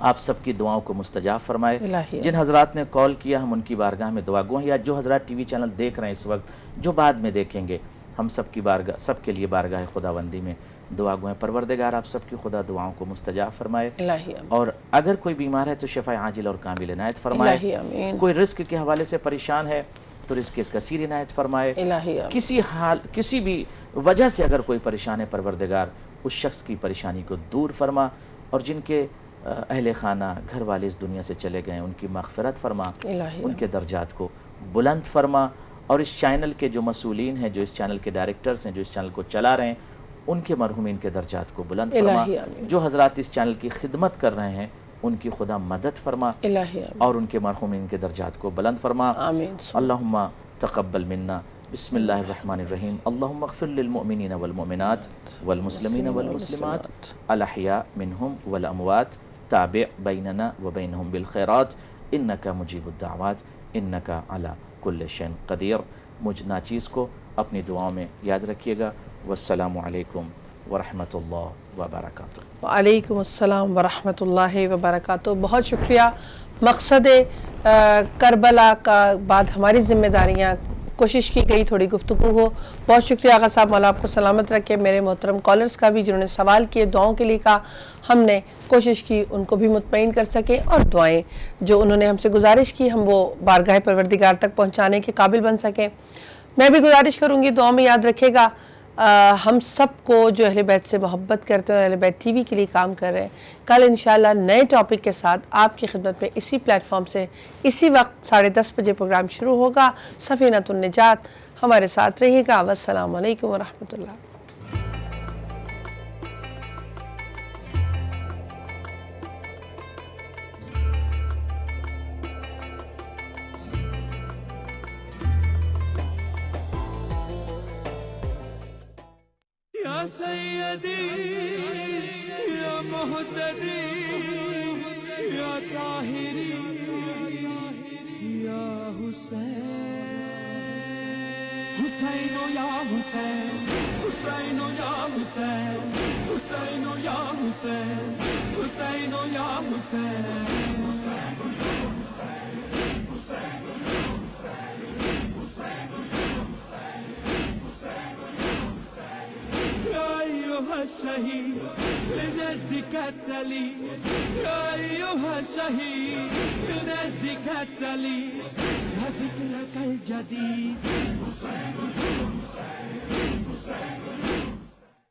Speaker 3: آپ سب کی دعاؤں کو مستجاب فرمائے.
Speaker 2: الہی
Speaker 3: جن حضرات نے کال کیا ہم ان کی بارگاہ میں دعا گو ہیں، یا جو حضرات ٹی وی چینل دیکھ رہے ہیں اس وقت، جو بعد میں دیکھیں گے، ہم سب کی بارگاہ، سب کے لیے بارگاہ خداوندی میں دعا گو ہیں. پروردگار آپ سب کی خدا دعاؤں کو مستجاب فرمائے.
Speaker 2: الہی آمین.
Speaker 3: اور اگر کوئی بیمار ہے تو شفا عاجل اور کامل عنایت فرمائے.
Speaker 2: الہی آمین.
Speaker 3: کوئی رزق کے حوالے سے پریشان ہے تو رزق کثیر عنایت فرمائے.
Speaker 2: الہی آمین.
Speaker 3: کسی بھی وجہ سے اگر کوئی پریشان ہے پروردگار اس شخص کی پریشانی کو دور فرما. اور جن کے اہل خانہ گھر والے اس دنیا سے چلے گئے ان کی مغفرت فرما،
Speaker 2: الہی
Speaker 3: ان کے درجات کو بلند فرما. اور اس چینل کے جو مسئولین ہیں، جو اس چینل کے ڈائریکٹرز ہیں، جو اس چینل کو چلا رہے ہیں، ان کے مرحومین کے درجات کو بلند فرما.
Speaker 2: الہی آمین.
Speaker 3: جو حضرات اس چینل کی خدمت کر رہے ہیں ان کی خدا مدد فرما،
Speaker 2: الہی آمین.
Speaker 3: اور ان کے مرحومین کے درجات کو بلند فرما.
Speaker 2: آمین.
Speaker 3: اللہم تقبل منا. بسم اللہ الرحمن الرحیم. اللہم اغفر للمؤمنین والمؤمنات والمسلمین والمسلمات الاحیاء منہم والاموات. تابع بیننا وبینہم بالخیرات انکا مجیب الدعوات انکا علی کل شیء قدیر. مجھ ناچیز کو اپنی دعاؤں میں یاد رکھیے گا. والسلام علیکم ورحمۃ اللہ وبرکاتہ.
Speaker 2: وعلیکم السلام ورحمۃ اللہ وبرکاتہ. بہت شکریہ. مقصد کربلا کا بعد ہماری ذمہ داریاں، کوشش کی گئی تھوڑی گفتگو ہو. بہت شکریہ آغا صاحب، مولا آپ کو سلامت رکھے. میرے محترم کالرز کا بھی جنہوں نے سوال کیے، دعاؤں کے لیے کہا، ہم نے کوشش کی ان کو بھی مطمئن کر سکیں، اور دعائیں جو انہوں نے ہم سے گزارش کی ہم وہ بارگاہ پروردگار تک پہنچانے کے قابل بن سکیں. میں بھی گزارش کروں گی دعاؤں میں یاد رکھے گا ہم سب کو جو اہل بیت سے محبت کرتے ہیں اور اہل بیت ٹی وی کے لیے کام کر رہے ہیں. کل انشاءاللہ نئے ٹاپک کے ساتھ آپ کی خدمت میں اسی پلیٹ فارم سے اسی وقت 10:30 بجے پروگرام شروع ہوگا. سفینۃ النجات، ہمارے ساتھ رہیے گا. والسلام علیکم ورحمۃ اللہ.
Speaker 1: یا سیدی یا مہتدی یا طاہری یا حسین، حسین یا حسین، حسین یا حسین، حسین یا حسین، حسین یا حسین. الشهيد لنجدك التلي، يا أيها الشهيد لنجدك التلي، يا ذكرك الجديد.